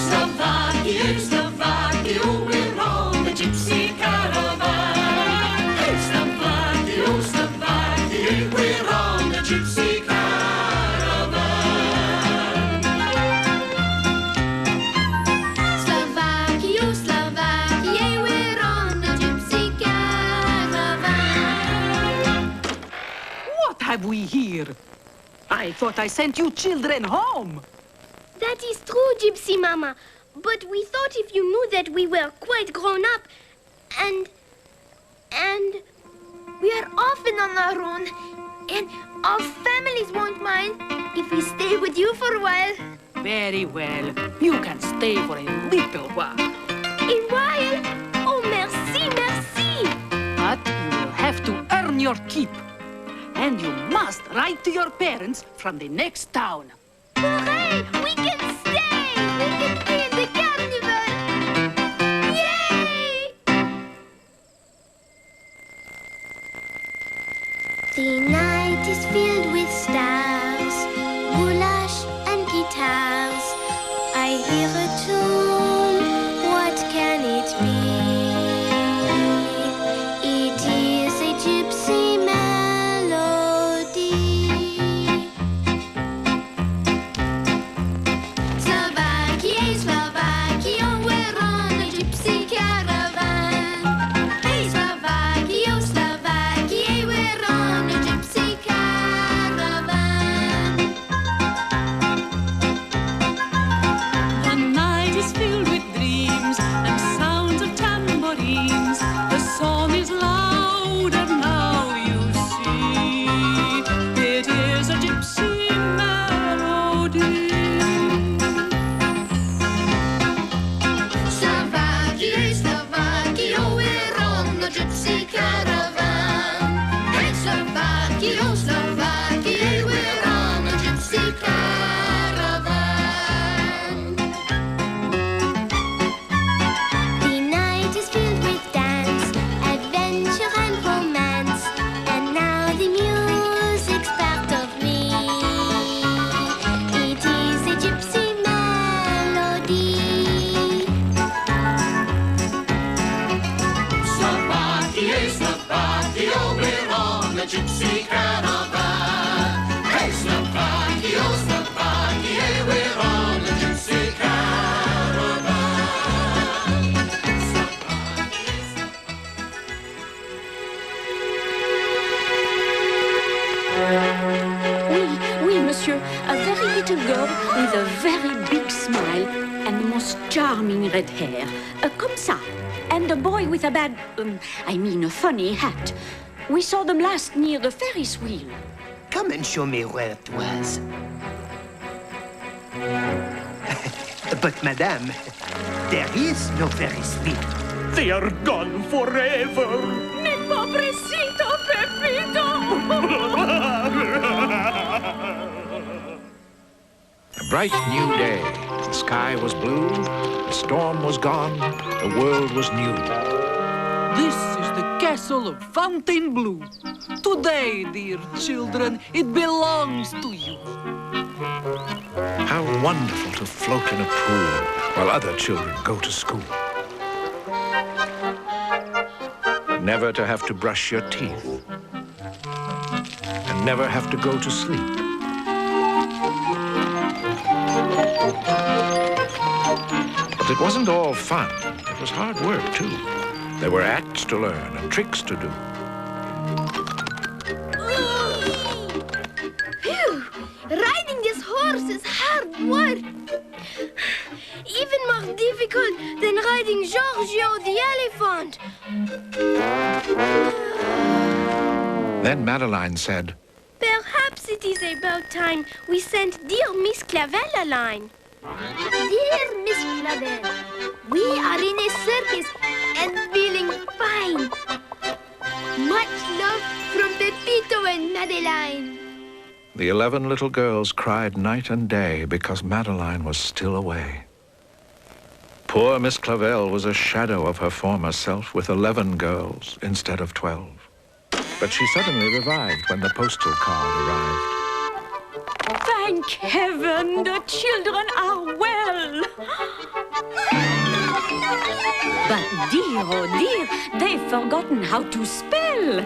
Slovakia, Slovakia, we're on the gypsy caravan. Hey, Slovakia, Slovakia, we're on the gypsy caravan. Slovakia, Slovakia, we're on the gypsy caravan. What have we here? I thought I sent you children home. That is true, Gypsy Mama. But we thought if you knew that we were quite grown up and we are often on our own and our families won't mind if we stay with you for a while. Very well. You can stay for a little while. A while? Oh, merci, merci. But you will have to earn your keep. And you must write to your parents from the next town. Hooray! We can stay! We can be in the carnival! Yay! The night is filled with stars, goulash and guitars. I hear a tune, what can it be? It is a gypsy melody. Slovakia, Slovakia, we're on a gypsy caravan. Hey, Slovakia, Slovakia, we're on a gypsy caravan. The night is filled with dreams and sounds of tambourines. The song is louder now, you see. It is a gypsy melody. Slovakia, Slovakia, we're on the gypsy caravan. Hey, Slovakia, Slovakia, we're on the gypsy caravan. The night is filled with dance, adventure and romance, and now the music's part of me. It is a gypsy melody. Slovakia, Slovakia, we're on the gypsy caravan. Hey, Slovakia, Slovakia, we're on the gypsy caravan. monsieur. A very little girl with a very big smile and the most charming red hair. Comme ça. And a boy with a bad, a funny hat. We saw them last near the Ferris wheel. Come and show me where it was. But, madame, there is no Ferris wheel. They are gone forever. Mi pobrecito Pepito! A bright new day. The sky was blue, the storm was gone, the world was new. This is the castle of Fontainebleau. Today, dear children, it belongs to you. How wonderful to float in a pool while other children go to school. Never to have to brush your teeth. And never have to go to sleep. But it wasn't all fun. It was hard work, too. There were acts to learn and tricks to do. Phew! Riding this horse is hard work. Even more difficult than riding Giorgio the elephant. Then Madeline said, Perhaps it is about time we sent dear Miss Clavel a line. Dear Miss Clavel, we are in a circus and feeling fine. Much love from Pepito and Madeline. The 11 little girls cried night and day because Madeline was still away. Poor Miss Clavel was a shadow of her former self with 11 girls instead of 12. But she suddenly revived when the postal card arrived. Thank heaven, the children are well. But dear, oh dear, they've forgotten how to spell.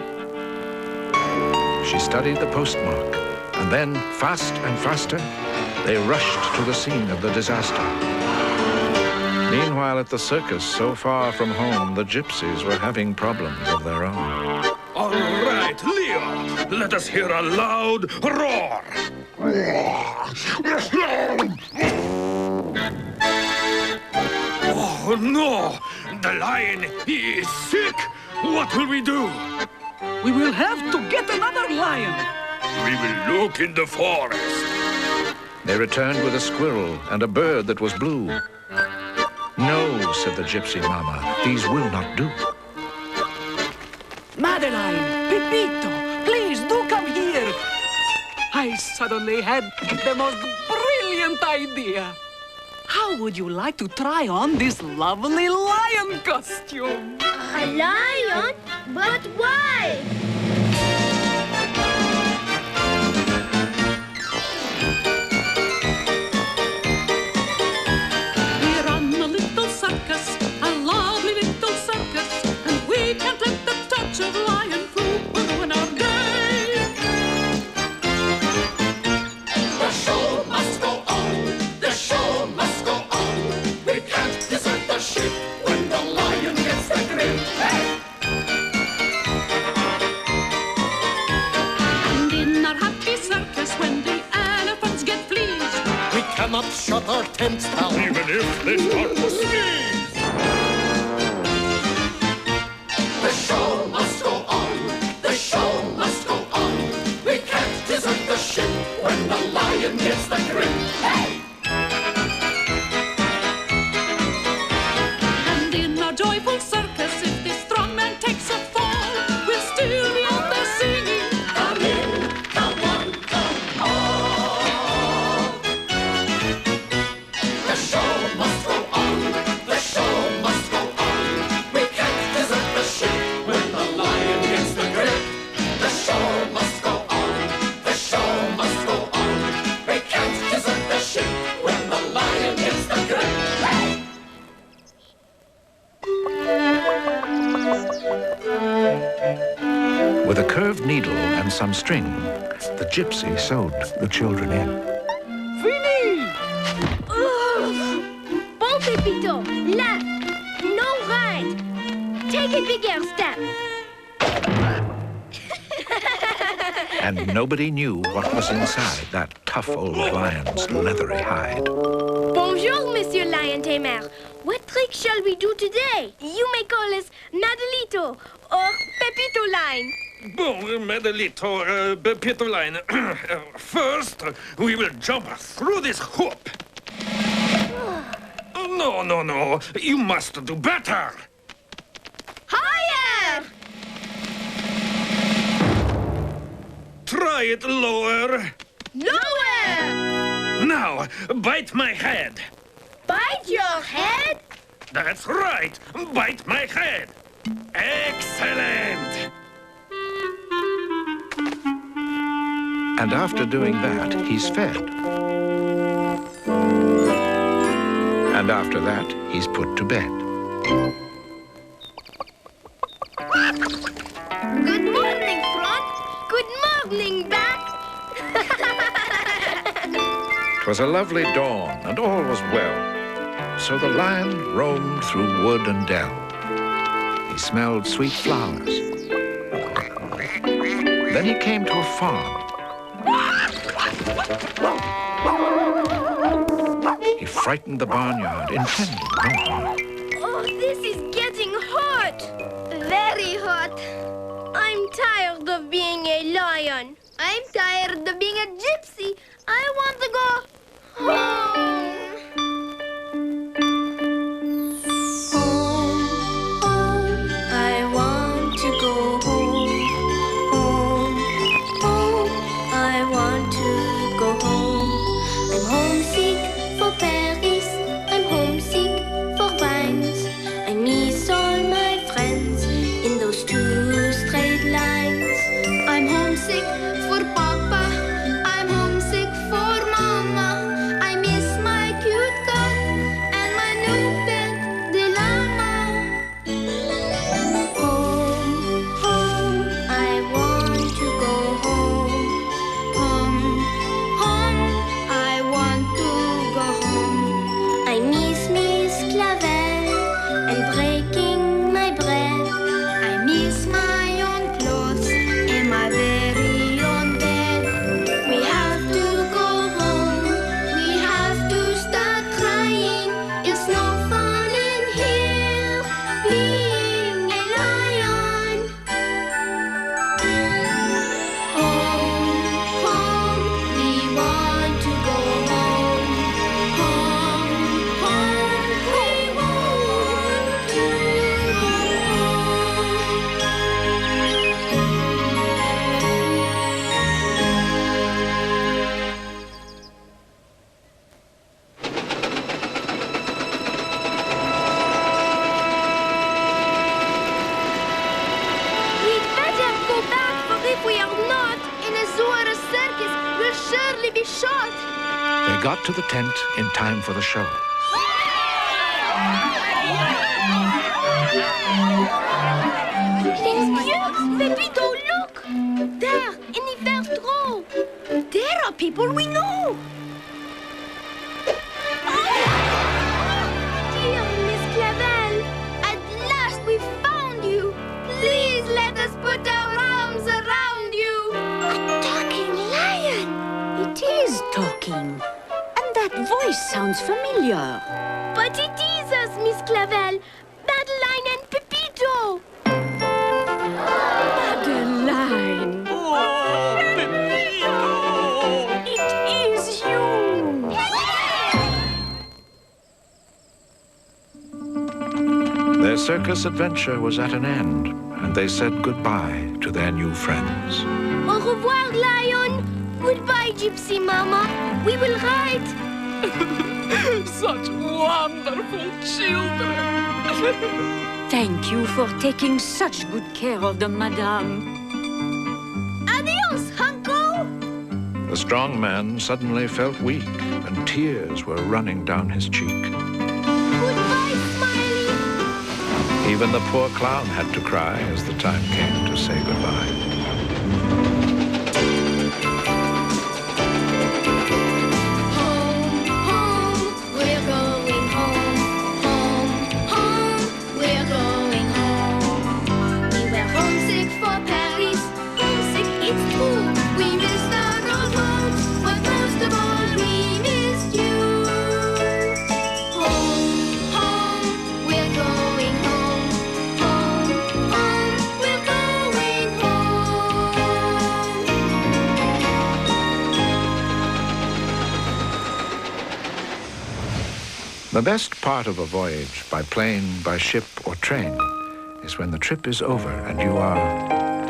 She studied the postmark, and then, fast and faster, they rushed to the scene of the disaster. Meanwhile, at the circus, so far from home, the gypsies were having problems of their own. All right, Leo, let us hear a loud roar. Oh, no! The lion, he is sick! What will we do? We will have to get another lion. We will look in the forest. They returned with a squirrel and a bird that was blue. No, said the gypsy mama, these will not do. Madeline, Pepito, please do come here. I suddenly had the most brilliant idea. How would you like to try on this lovely lion costume? A lion? But why? We run a little circus, a lovely little circus, and we can't let the touch of lion food ruin our day. The show must go on. The show must go on. We can't desert the ship when the lion gets the grip. Hey! And in our happy circus, when the elephants get fleas, We cannot shut our tents down, even if they start to sneeze. The show must go on. The show must go on. We can't desert the ship when the lion gets the grip. Hey! and in our joyful circus, if this strong man takes a fall, we'll still be out there singing. Come in, come on, come on. The show must go on. The show must go on. We can't desert the ship when the lion gets the grip. The show must go on. The show must go on. We can't desert the ship when the lion gets the grip. Hey! With a curved needle and some string, the gypsy sewed the children in. Fini! Bon, Pepito, left, no right. Take a bigger step. And nobody knew what was inside that tough old lion's leathery hide. Bonjour, Monsieur Lion Tamer. What trick shall we do today? You may call us Madelito or Pepito Line. Bon, Madelito, Pepito Line. First, we will jump through this hoop. No, no, no. You must do better. Higher! Try it lower. Lower! Now, bite my head. Bite your head? That's right. Bite my head. Excellent. And after doing that, he's fed. And after that, he's put to bed. Good morning, front. Good morning, back. 'Twas a lovely dawn, and all was well. So the lion roamed through wood and dell. He smelled sweet flowers. Then he came to a farm. He frightened the barnyard, intending no harm. Oh, this is getting hot. Very hot. I'm tired of being a lion. I'm tired of being a gypsy. I want to go home. I want to go home, home, home. I want to go home. I'm homesick for Paris. I'm homesick for vines. I miss all my friends in those two straight lines. I'm homesick for Papa. I'm homesick for Mama. I miss my cute cat and my new pet, the llama. Home, home, I want to go home. Home, home, I want to go home. I miss Miss Clavel and breaking my bread. I miss my own clothes and my very own bed. We have to go home. We have to start crying. It's no fun in here being a lion. Home, home, we want to go home. Home, home, we want to go We'd better go back, for if we are not in a zoo or a circus, we'll surely be shot. They got to the tent in time for the show. Monsieur, Pepito, look! There, in the first row. There are people we know. Dear Miss Clavel, at last we found you. Please let us put our arms around you. A talking lion! It is talking. And that voice sounds familiar. But it is us, Miss Clavel, Madeline and Pepito. Madeline! Oh, Pepito! It is you! Their circus adventure was at an end, and they said goodbye to their new friends. Au revoir, Lion. Goodbye, Gypsy Mama. We will ride. Such wonderful children! Thank you for taking such good care of them, Madame. Adios, Hunko. The strong man suddenly felt weak, and tears were running down his cheek. Goodbye, Smiley. Even the poor clown had to cry as the time came to say goodbye. home, home. We're going home. Home, home. We're going home. We were homesick for Paris. Homesick, it's true. The best part of a voyage by plane, by ship, or train is when the trip is over and you are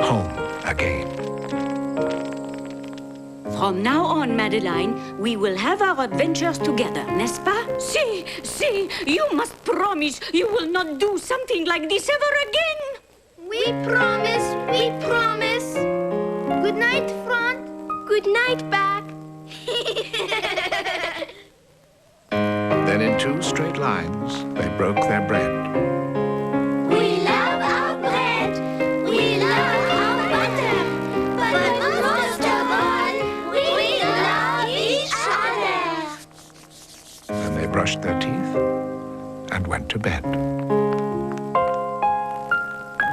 home again. From now on, Madeline, we will have our adventures together, n'est-ce pas? Si, you must promise you will not do something like this ever again. We promise, we promise. Good night, front. Good night, back. Then in 2 straight lines, they broke their bread. We love our bread. We love our butter. But most of all, we love each other. And they brushed their teeth and went to bed.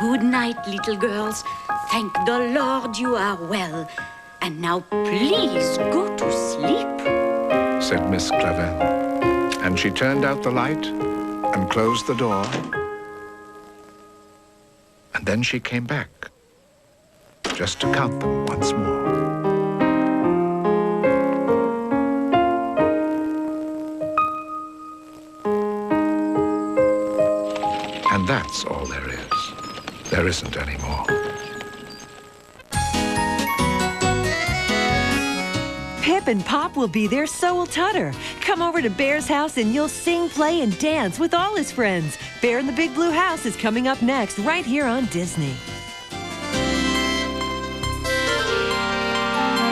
Good night, little girls. Thank the Lord you are well. And now please go to sleep, said Miss Clavell. And she turned out the light and closed the door. And then she came back, just to count them once more. And that's all there is. There isn't any more. Pip and Pop will be there, so will Tutter. Come over to Bear's house and you'll sing, play, and dance with all his friends. Bear in the Big Blue House is coming up next, right here on Disney.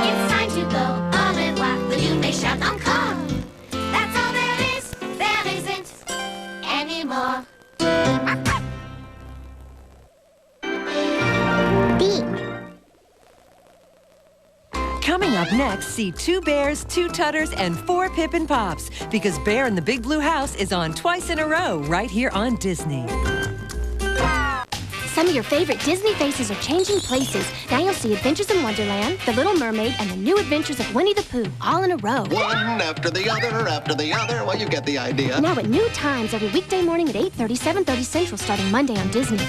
It's time to go au revoir, but you may shout encore. That's all there is, there isn't anymore. Coming up next, see 2 Bears, 2 Tutters, and 4 Pip and Pops, because Bear in the Big Blue House is on twice in a row, right here on Disney. Some of your favorite Disney faces are changing places. Now you'll see Adventures in Wonderland, The Little Mermaid, and The New Adventures of Winnie the Pooh, all in a row. One after the other. Well, you get the idea. Now at new times every weekday morning at 8:30, 7:30 Central, starting Monday on Disney.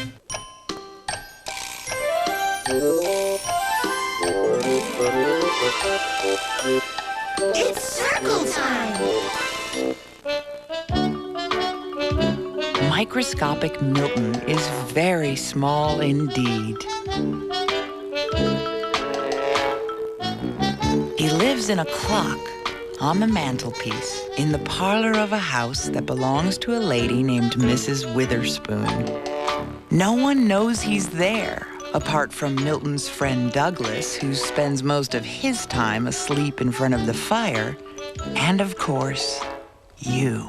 It's circle time! Microscopic Milton is very small indeed. He lives in a clock on the mantelpiece in the parlor of a house that belongs to a lady named Mrs. Witherspoon. No one knows he's there, apart from Milton's friend Douglas, who spends most of his time asleep in front of the fire, and of course, you.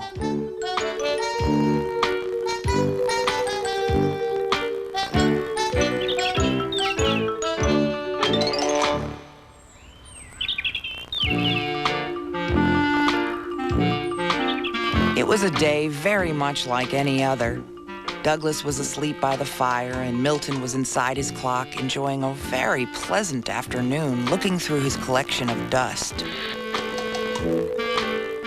It was a day very much like any other. Douglas was asleep by the fire, and Milton was inside his clock enjoying a very pleasant afternoon looking through his collection of dust.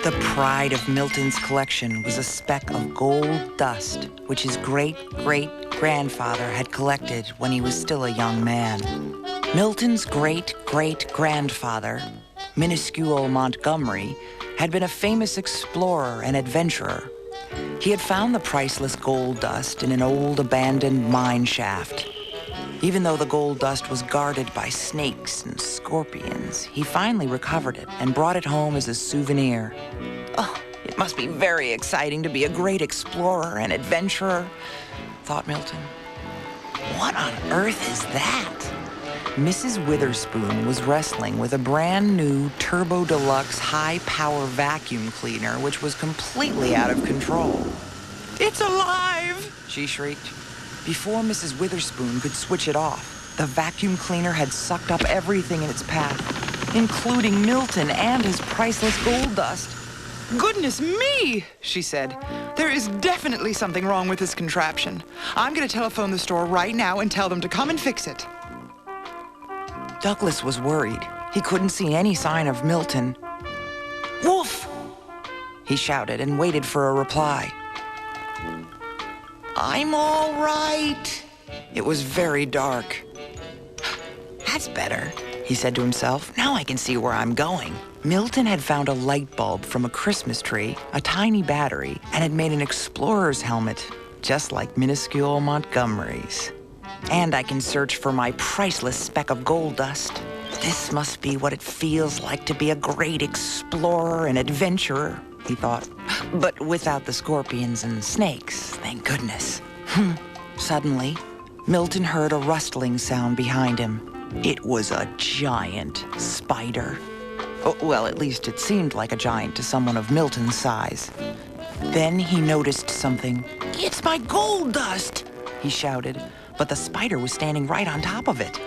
The pride of Milton's collection was a speck of gold dust, which his great-great-grandfather had collected when he was still a young man. Milton's great-great-grandfather, Minuscule Montgomery, had been a famous explorer and adventurer. He had found the priceless gold dust in an old abandoned mine shaft. Even though the gold dust was guarded by snakes and scorpions, he finally recovered it and brought it home as a souvenir. Oh, it must be very exciting to be a great explorer and adventurer, thought Milton. What on earth is that? Mrs. Witherspoon was wrestling with a brand new Turbo Deluxe high-power vacuum cleaner, which was completely out of control. "It's alive!" she shrieked. Before Mrs. Witherspoon could switch it off, the vacuum cleaner had sucked up everything in its path, including Milton and his priceless gold dust. "Goodness me," she said. "There is definitely something wrong with this contraption. I'm going to telephone the store right now and tell them to come and fix it." Douglas was worried. He couldn't see any sign of Milton. "Wolf!" he shouted and waited for a reply. "I'm all right." It was very dark. "That's better. he said to himself. Now I can see where I'm going. Milton had found a light bulb from a Christmas tree, a tiny battery, and had made an explorer's helmet, just like minuscule Montgomery's. And I can search for my priceless speck of gold dust. This must be what it feels like to be a great explorer and adventurer, he thought. But without the scorpions and snakes, thank goodness. Suddenly, Milton heard a rustling sound behind him. It was a giant spider. Oh, well, at least it seemed like a giant to someone of Milton's size. Then he noticed something. "It's my gold dust!" he shouted, but the spider was standing right on top of it.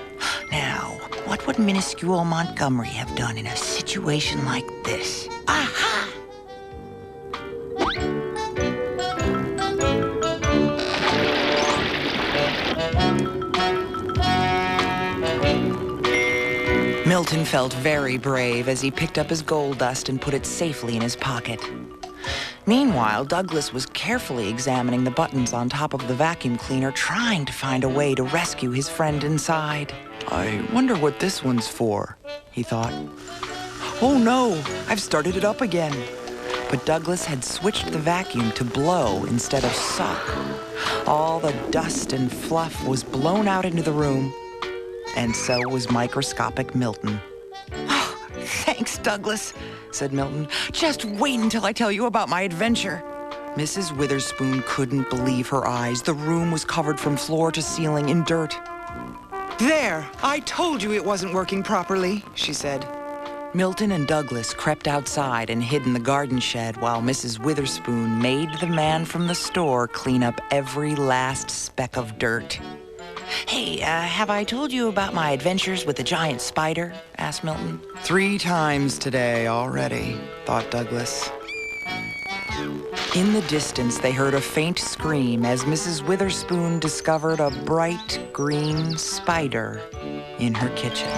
Now, what would minuscule Montgomery have done in a situation like this? Aha! Milton felt very brave as he picked up his gold dust and put it safely in his pocket. Meanwhile, Douglas was carefully examining the buttons on top of the vacuum cleaner, trying to find a way to rescue his friend inside. I wonder what this one's for, he thought. Oh no, I've started it up again. But Douglas had switched the vacuum to blow instead of suck. All the dust and fluff was blown out into the room, and so was microscopic Milton. Oh, thanks, Douglas, said Milton. Just wait until I tell you about my adventure. Mrs. Witherspoon couldn't believe her eyes. The room was covered from floor to ceiling in dirt. There, I told you it wasn't working properly, she said. Milton and Douglas crept outside and hid in the garden shed while Mrs. Witherspoon made the man from the store clean up every last speck of dirt. Hey, have I told you about my adventures with the giant spider? Asked Milton. 3 times today already, thought Douglas. In the distance, they heard a faint scream as Mrs. Witherspoon discovered a bright green spider in her kitchen.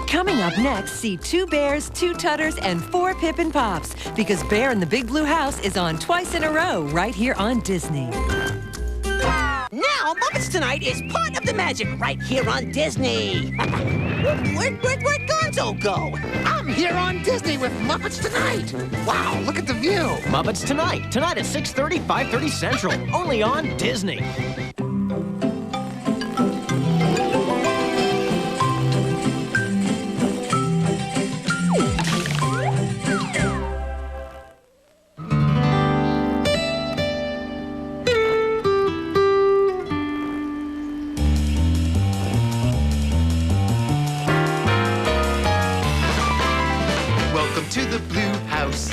Coming up next, see 2 Bears, 2 Tutters, and 4 Pip and Pops, because Bear in the Big Blue House is on twice in a row right here on Disney. Now, Muppets Tonight is part of the magic right here on Disney. Where'd Gonzo go? I'm here on Disney with Muppets Tonight. Wow, look at the view. Muppets Tonight. Tonight at 6:30, 5:30 Central. Only on Disney. To the Blue House.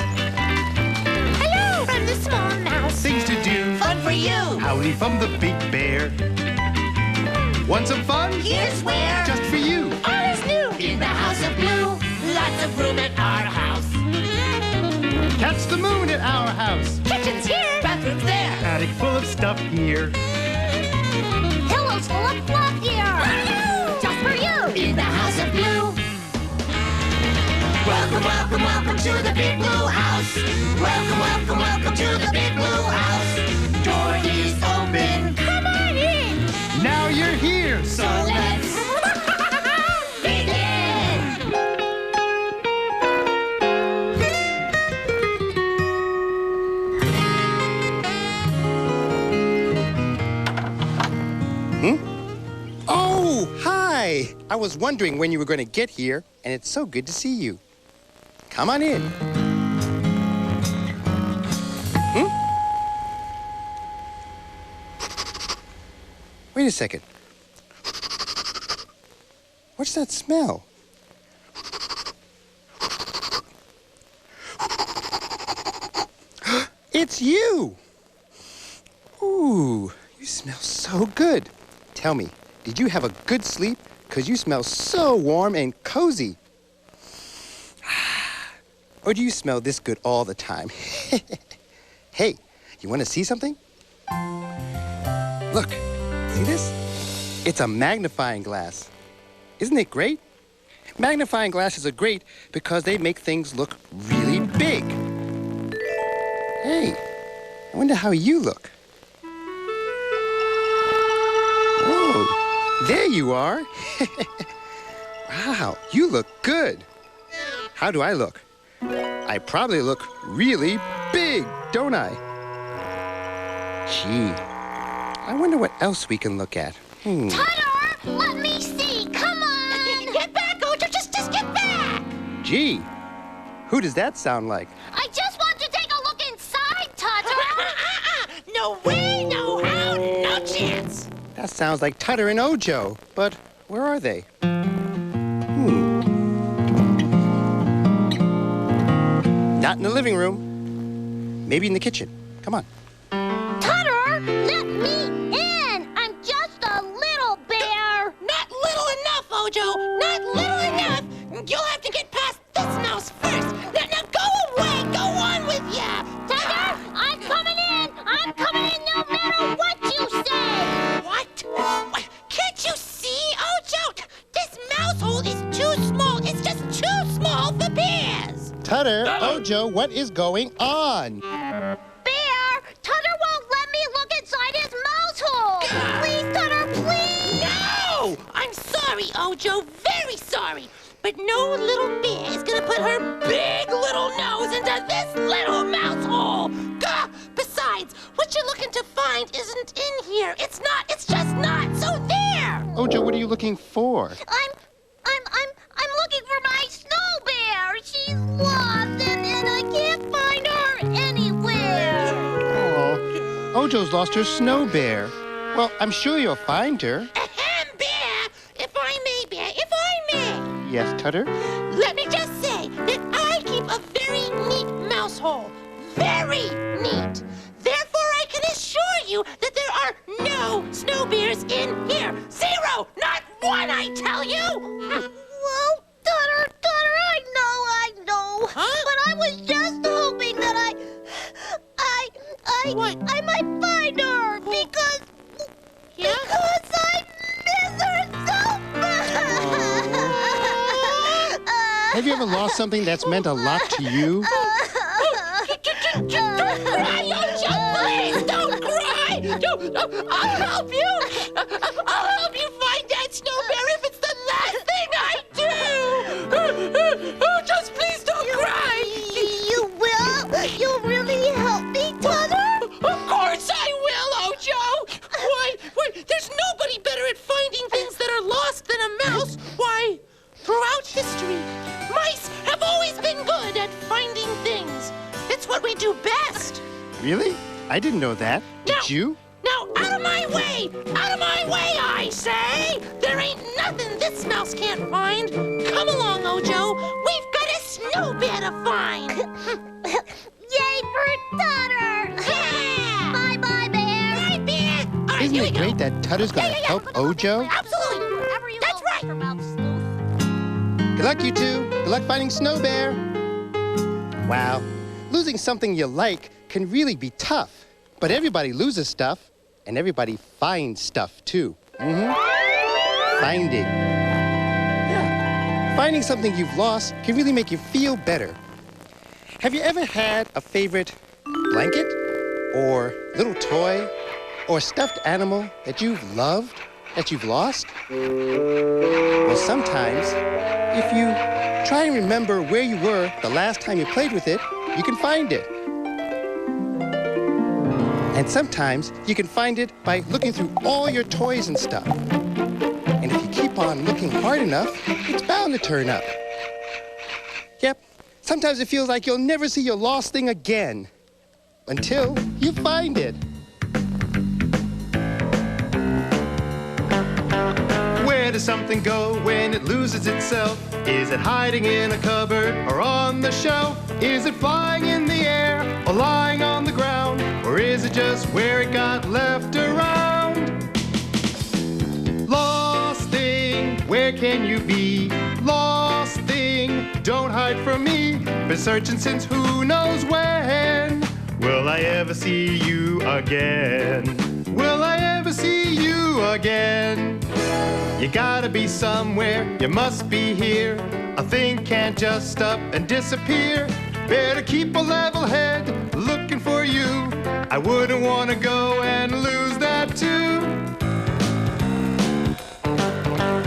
Hello from the small mouse. Things to do. Fun for you. Howdy from the Big Bear. Want some fun? Here's where. Just for you. All is new in the House of Blue. Lots of room at our house. Catch the moon at our house. Kitchen's here. Bathroom's there. Attic full of stuff here. Pillows full of fluff here. Just for you in the House of Blue. Welcome, welcome, welcome to the Big Blue House. Welcome, welcome, welcome to the Big Blue House. Door is open. Come on in. Now you're here. So let's begin. Oh, hi. I was wondering when you were going to get here, and it's so good to see you. Come on in. Wait a second. What's that smell? It's you! Ooh, you smell so good. Tell me, did you have a good sleep? 'Cause you smell so warm and cozy. Or do you smell this good all the time? Hey, You want to see something? Look, see this? It's a magnifying glass. Isn't it great? Magnifying glasses are great because they make things look really big. Hey, I wonder how you look. Whoa, there you are. Wow, you look good. How do I look? I probably look really big, don't I? Gee, I wonder what else we can look at. Tutter, let me see. Come on. Get back, Ojo. Just get back. Gee, who does that sound like? I just want to take a look inside, Tutter. No way, no how, no chance. That sounds like Tutter and Ojo, but where are they? Not in the living room. Maybe in the kitchen. Come on. Tutter, let me in. I'm just a little bear. Not little enough, Ojo. Not little enough. You'll have to get past this mouse first. Now go away. Go on with ya. Tutter, I'm coming in. I'm coming in no matter what you say. What? Can't you see, Ojo? This mouse hole is too small. It's just too small for bears. Tutter, Ojo, what is going on? Bear, Tutter won't let me look inside his mouse hole. Please, Tutter, please. No! I'm sorry, Ojo. Very sorry. But no little bear is gonna put her big little nose into this little mouse hole. Gah! Besides, what you're looking to find isn't in here. It's not. It's just not. So there. Ojo, what are you looking for? I'm looking for my snow bear. She's lost and I can't find her anywhere. Oh, Ojo's lost her snow bear. Well, I'm sure you'll find her. Ahem, bear. If I may, bear. If I may. Yes, Tutter? Let me just say that I keep a very neat mouse hole. Very neat. Therefore, I can assure you that there are no snow bears in here. Zero. Not one, I tell you. Well, Tutter, I know. Huh? But I was just hoping that I might find her because I miss her so much. Have you ever lost something that's meant a lot to you? Don't cry, Ojo, please. Don't cry. I'll help you. I'll help you find that snow bear if it's the last thing I do. Oh, just please don't cry. You will? You'll really help me, Tutter? Of course I will, Ojo. Why, there's nobody better at finding things that are lost than a mouse. Why, throughout history, mice have always been good at finding things. It's what we do best. Really? I didn't know that. Did you? Now, out of my way! Out of my way, I say! There ain't nothing this mouse can't find. Come along, Ojo. We've got a snow bear to find. Yay for Tutter! Yeah! Bye-bye, Bear. Bye, bear. All right, Isn't here it we great go. that Tutter's gonna help Ojo? Absolutely. That's right. Good luck, you two. Good luck finding Snow Bear. Wow, losing something you like can really be tough. But everybody loses stuff, and everybody finds stuff, too. Finding. Yeah. Finding something you've lost can really make you feel better. Have you ever had a favorite blanket, or little toy, or stuffed animal that you've loved, that you've lost? Well, sometimes, if you try and remember where you were the last time you played with it, you can find it. And sometimes you can find it by looking through all your toys and stuff. And if you keep on looking hard enough, it's bound to turn up. Yep, sometimes it feels like you'll never see your lost thing again until you find it. Where does something go when it loses itself? Is it hiding in a cupboard or on the shelf? Is it flying in the air or lying on the ground? Or is it just where it got left around? Lost thing, where can you be? Lost thing, don't hide from me. Been searching since who knows when. Will I ever see you again? Will I ever see you again? You gotta be somewhere, you must be here. A thing can't just up and disappear. Better keep a level head, looking for you. I wouldn't wanna go and lose that too.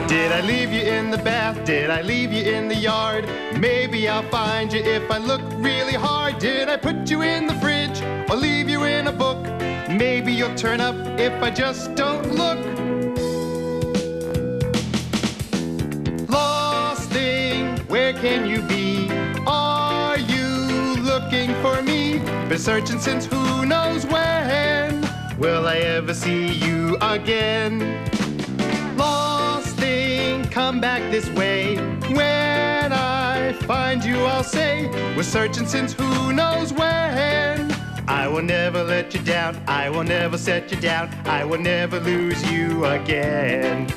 Did I leave you in the bath? Did I leave you in the yard? Maybe I'll find you if I look really hard. Did I put you in the fridge or leave you in a book? Maybe you'll turn up if I just don't look. Lost thing, where can you be? Are you looking for me? Been searching since who knows when. Will I ever see you again? Lost thing, come back this way. When I find you, I'll say, we're searching since who knows when. I will never let you down, I will never set you down, I will never lose you again.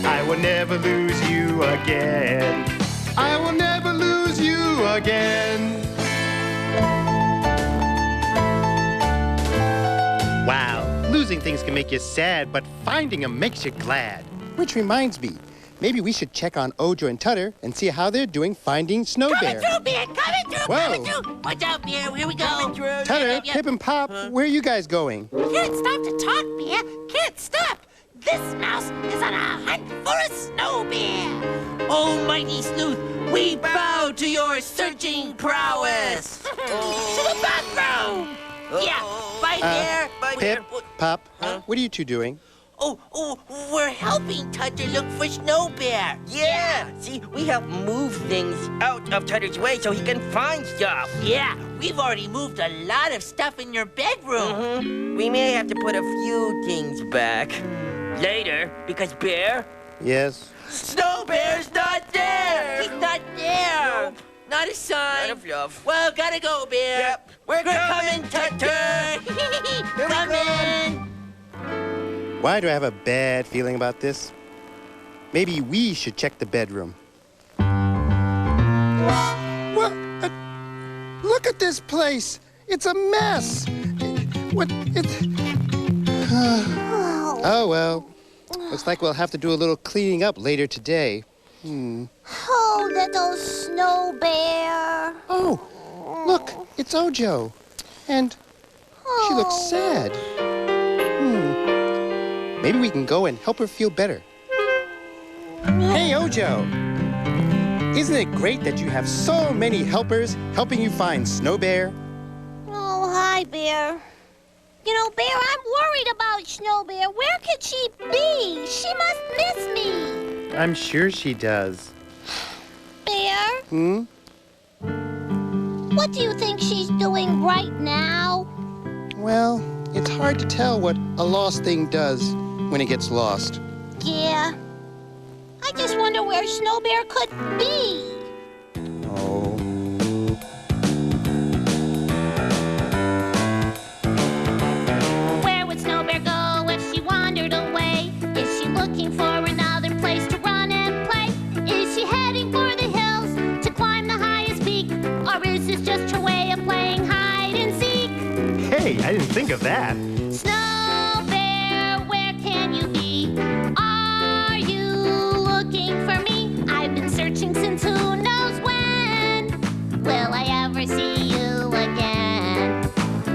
I will never lose you again. I will never lose you again. Wow, losing things can make you sad, but finding them makes you glad. Which reminds me, maybe we should check on Ojo and Tutter and see how they're doing finding Snow Bear. Coming through, Bear! Coming through! Whoa. Coming through! Watch out, Bear! Here we go! Tutter, Pip and Pop, where are you guys going? Can't stop to talk, Bear! Can't stop! This mouse is on a hunt for a snow bear! Oh, mighty sleuth, we bow to your searching prowess! To the bathroom! Yeah, bye, Bear! Pip, Pop, what are you two doing? Oh, we're helping Tutter look for Snow Bear. Yeah, see, we help move things out of Tutter's way so he can find stuff. Yeah, we've already moved a lot of stuff in your bedroom. We may have to put a few things back later, because Bear... Yes? Snow Bear's not there! He's not there! Nope. Not a sign. Not a fluff. Well, gotta go, Bear. Yep. We're coming, Tutter! Coming! Why do I have a bad feeling about this? Maybe we should check the bedroom. What? Look at this place! It's a mess! What? Oh, well. Looks like we'll have to do a little cleaning up later today. Oh, little Snow Bear. Oh, look, it's Ojo. And she looks sad. Maybe we can go and help her feel better. Hey, Ojo! Isn't it great that you have so many helpers helping you find Snow Bear? Oh, hi, Bear. You know, Bear, I'm worried about Snow Bear. Where could she be? She must miss me. I'm sure she does. Bear? What do you think she's doing right now? Well, it's hard to tell what a lost thing does when it gets lost. Yeah. I just wonder where Snow Bear could be. Oh. Where would Snow Bear go if she wandered away? Is she looking for another place to run and play? Is she heading for the hills to climb the highest peak? Or is this just her way of playing hide and seek? Hey, I didn't think of that. Snow Bear, where can you be? Are you looking for me? I've been searching since who knows when. Will I ever see you again?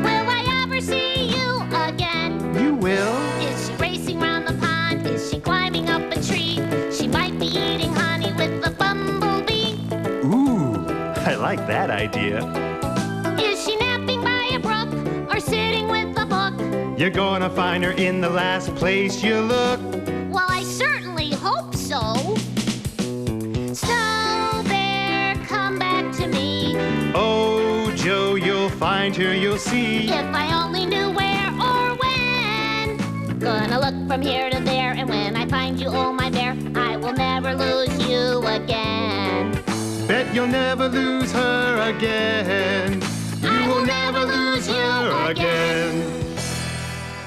Will I ever see you again? You will. Is she racing around the pond? Is she climbing up a tree? She might be eating honey with the bumblebee. Ooh, I like that idea. Is she napping by a brook or sitting with a book? You're gonna find her in the last place you look. Well, I certainly hope so. Snow Bear, come back to me. Oh, Joe, you'll find her, you'll see. If I only knew where or when. Gonna look from here to there, and when I find you, oh my bear, I will never lose you again. Bet you'll never lose her again. You will never lose her again.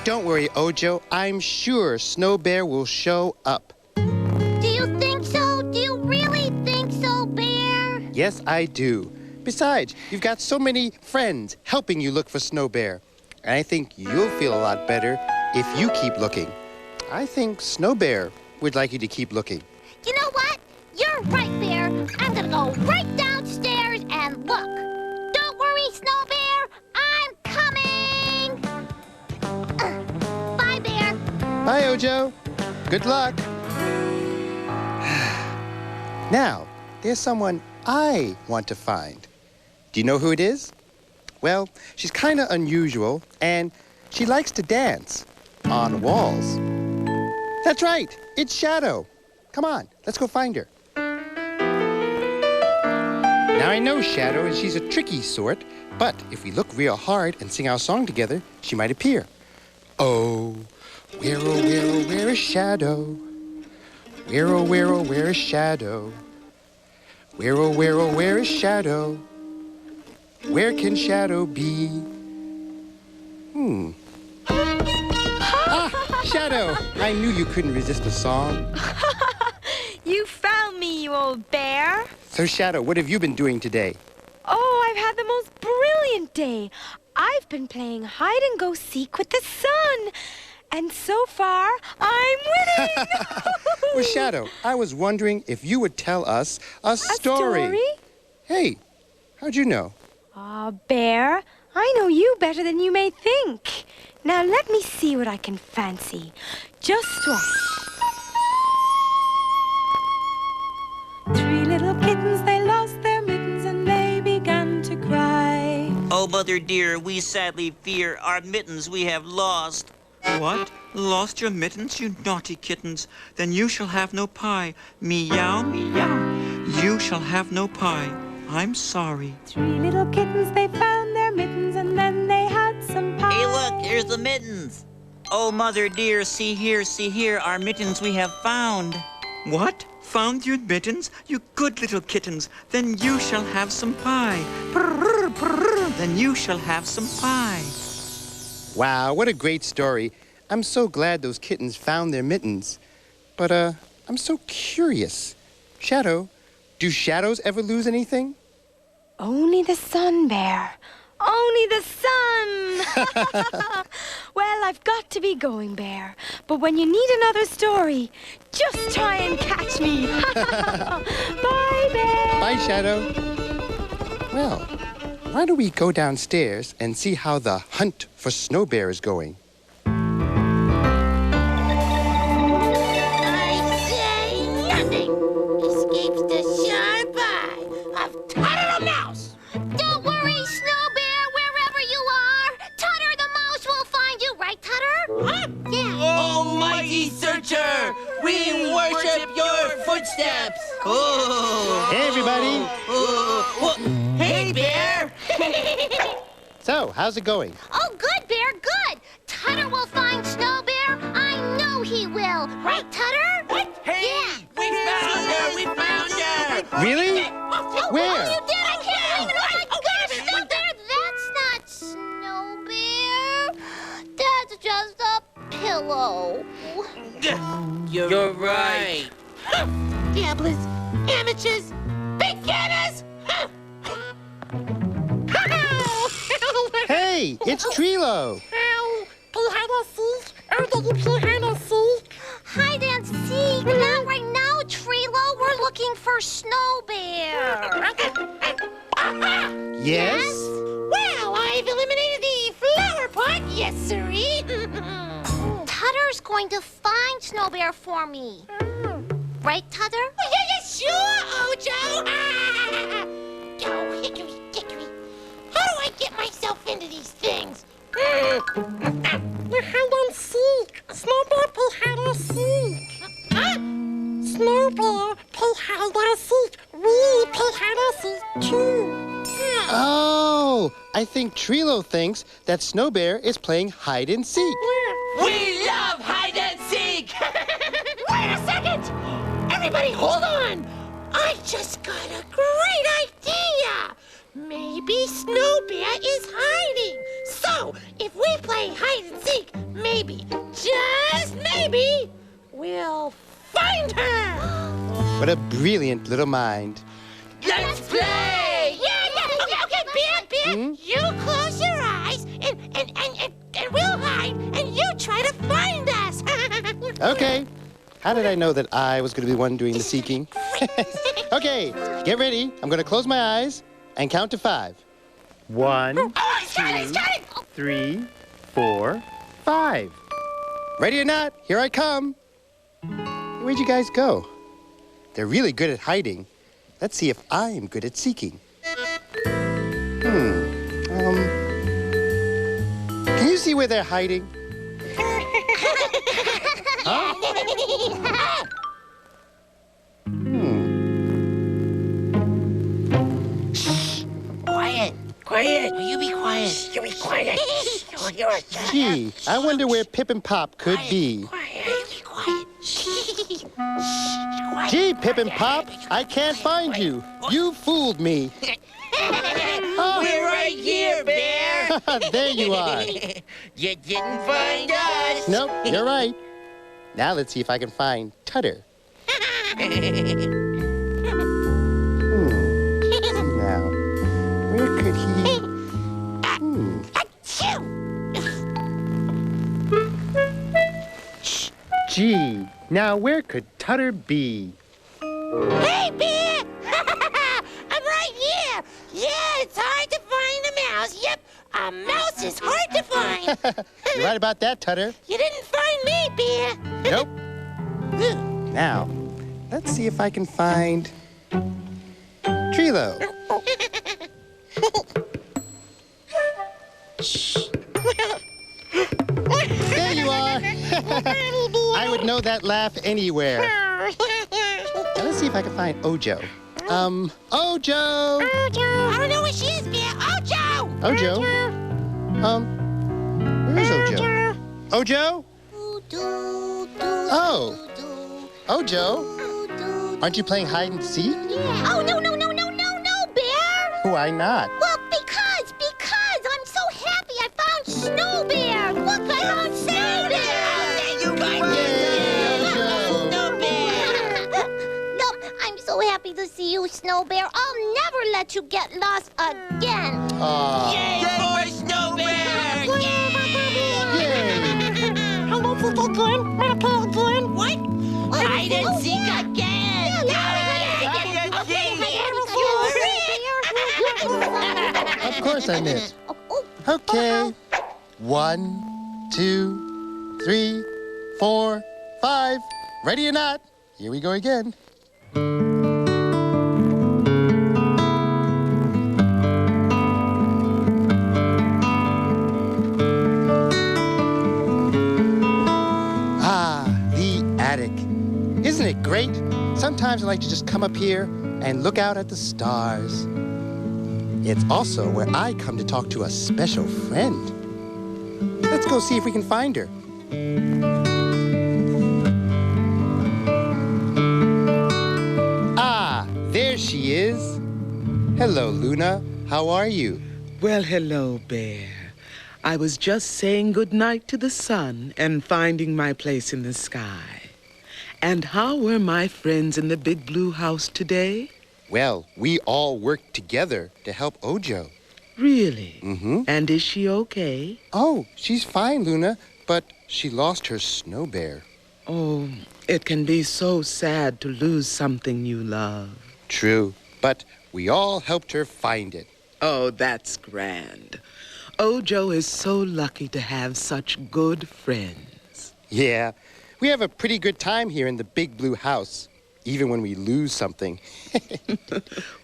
Don't worry, Ojo. I'm sure Snow Bear will show up. Do you think so? Do you really think so, Bear? Yes, I do. Besides, you've got so many friends helping you look for Snow Bear. And I think you'll feel a lot better if you keep looking. I think Snow Bear would like you to keep looking. You know what? You're right, Bear. I'm gonna go right downstairs and look. Don't worry, Snow Bear. I'm coming. Bye, Bear. Bye, Ojo. Good luck. Now, there's someone I want to find. Do you know who it is? Well, she's kind of unusual, and she likes to dance on walls. That's right, it's Shadow. Come on, let's go find her. Now, I know Shadow, and she's a tricky sort, but if we look real hard and sing our song together, she might appear. Oh, where is Shadow? Where, oh, where is Shadow? Where, oh, where is Shadow? Where can Shadow be? Ah, Shadow, I knew you couldn't resist a song. You found me, you old bear. So, Shadow, what have you been doing today? Oh, I've had the most brilliant day. I've been playing hide-and-go-seek with the sun. And so far, I'm winning! Well, Shadow, I was wondering if you would tell us a story. A story? Hey, how'd you know? Aw, Bear, I know you better than you may think. Now let me see what I can fancy. Just watch. 3 little kittens, they lost their mittens and they began to cry. Oh, mother dear, we sadly fear our mittens we have lost. What? Lost your mittens, you naughty kittens? Then you shall have no pie. Meow, meow. You shall have no pie. I'm sorry. 3 little kittens, they found their mittens and then they had some pie. Hey, look, here's the mittens. Oh, mother dear, see here, our mittens we have found. What? Found your mittens? You good little kittens. Then you shall have some pie. Prrr, prrr. Then you shall have some pie. Wow, what a great story. I'm so glad those kittens found their mittens. But, I'm so curious. Shadow, do shadows ever lose anything? Only the sun, Bear. Only the sun! Well, I've got to be going, Bear. But when you need another story, just try and catch me. Bye, Bear. Bye, Shadow. Well, why don't we go downstairs and see how the hunt for Snow Bear is going? I say nothing escapes the sharp eye of Tutter the Mouse. Don't worry, Snow Bear, wherever you are. Tutter the Mouse will find you, right, Tutter? Huh? Yeah. Almighty Searcher, we worship your footsteps. Oh. Hey, everybody. Hey, Bear. So, how's it going? Oh, good, Bear, good. Tutter will find Snow Bear. I know he will. Right, Tutter? What? Hey, yeah. We found her. We found her. Really? Where? Oh, you did. I can't believe it. Oh, my gosh, Snow Bear. That's not Snow Bear. That's just a pillow. You're right. Gamblers, amateurs, beginners. Hey, it's Trilo. Hide and seek. Not right now, Trilo. We're looking for Snow Bear. Yes? Well, I've eliminated the flower pot. Yes, sirree. Tutter's going to find Snow Bear for me. Right, Tutter? Yeah, sure, Ojo. Oh, hickory, dickory. How do I get myself into these things? Hide and seek. Snow Bear play hide and seek. Huh? Snow Bear play hide and seek. We play hide and seek too. Oh, I think Trilo thinks that Snow Bear is playing hide and seek. We love hide and seek. Wait a second. Everybody hold on. I just got a great idea. Maybe Snow Bear is hiding. So, if we play hide and seek, maybe, just maybe, we'll find her. What a brilliant little mind. Let's play! Yeah. you close your eyes and we'll hide and you try to find us. Okay. How did I know that I was going to be the one doing the seeking? Okay, get ready. I'm going to close my eyes and count to 5. 1, 2, 3, 4, 5. Ready or not, here I come. Where'd you guys go? They're really good at hiding. Let's see if I'm good at seeking. Can you see where they're hiding? Huh? Quiet. Will you be quiet? You be quiet. Gee, I wonder where Pip and Pop could be. Gee, Pip and Pop, I can't find you. You fooled me. We're right here, Bear. There you are. You didn't find us. Nope, you're right. Now let's see if I can find Tutter. Now, where could he... Gee, now where could Tutter be? Hey, Bear! I'm right here. Yeah, it's hard to find a mouse. Yep, a mouse is hard to find. You're right about that, Tutter. You didn't find me, Bear. Nope. Now, let's see if I can find Trilo. There you are. I would know that laugh anywhere. Now, let's see if I can find Ojo. Ojo! Ojo! I don't know where she is, Bear. Ojo! Ojo? Where is Ojo? Ojo? Oh. Ojo? Aren't you playing hide and seek? Yeah. Oh, no, Bear. Why not? Well, because I'm so happy I found Snow Bear. Look, I found Snow Bear. You find Snow Bear. Look, I'm so happy to see you, Snow Bear. I'll never let you get lost again. Yay for Snow Bear! Hello, little Glenn. Wanna play again? What? Hide and seek again. Of course I missed. Okay. 1, 2, 3, 4, 5. Ready or not, here we go again. Ah, the attic. Isn't it great? Sometimes I like to just come up here and look out at the stars. It's also where I come to talk to a special friend. Let's go see if we can find her. Ah, there she is. Hello, Luna. How are you? Well, hello, Bear. I was just saying goodnight to the sun and finding my place in the sky. And how were my friends in the big blue house today? Well, we all worked together to help Ojo. Really? Mm-hmm. And is she okay? Oh, she's fine, Luna, but she lost her Snow Bear. Oh, it can be so sad to lose something you love. True, but we all helped her find it. Oh, that's grand. Ojo is so lucky to have such good friends. Yeah, we have a pretty good time here in the big blue house, even when we lose something.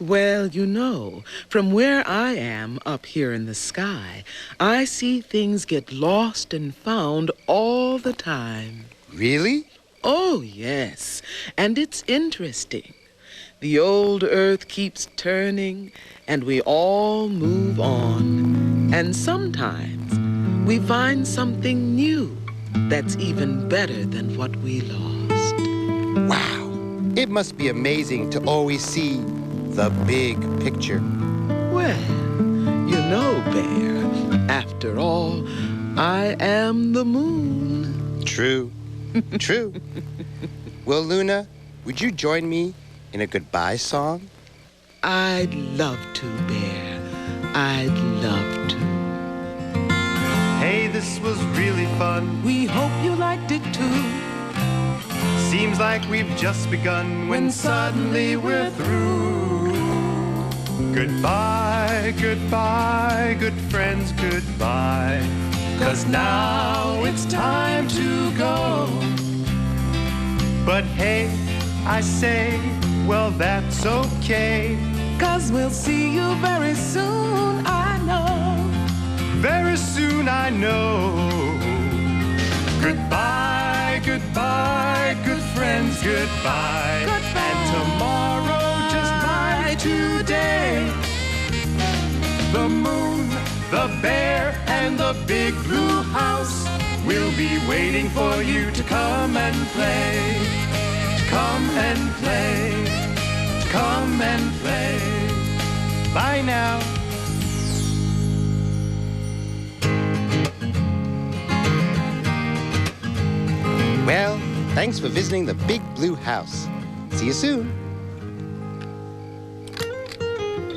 Well, you know, from where I am up here in the sky, I see things get lost and found all the time. Really? Oh, yes, and it's interesting. The old earth keeps turning, and we all move on. And sometimes we find something new that's even better than what we lost. Wow. It must be amazing to always see the big picture. Well, you know, Bear, after all, I am the moon. True. True. Well, Luna, would you join me in a goodbye song? I'd love to, Bear. I'd love to. Hey, this was really fun. We hope you liked it too. Seems like we've just begun when suddenly we're through. Goodbye, goodbye, good friends, goodbye. 'Cause now it's time to go. But hey, I say, well, that's okay. 'Cause we'll see you very soon, I know. Very soon, I know. Goodbye, goodbye, good friends, goodbye. And tomorrow just like today. The moon, the bear, and the big blue house will be waiting for you to come and play. To come and play. To come and play. Bye now. Well, thanks for visiting the Big Blue House. See you soon.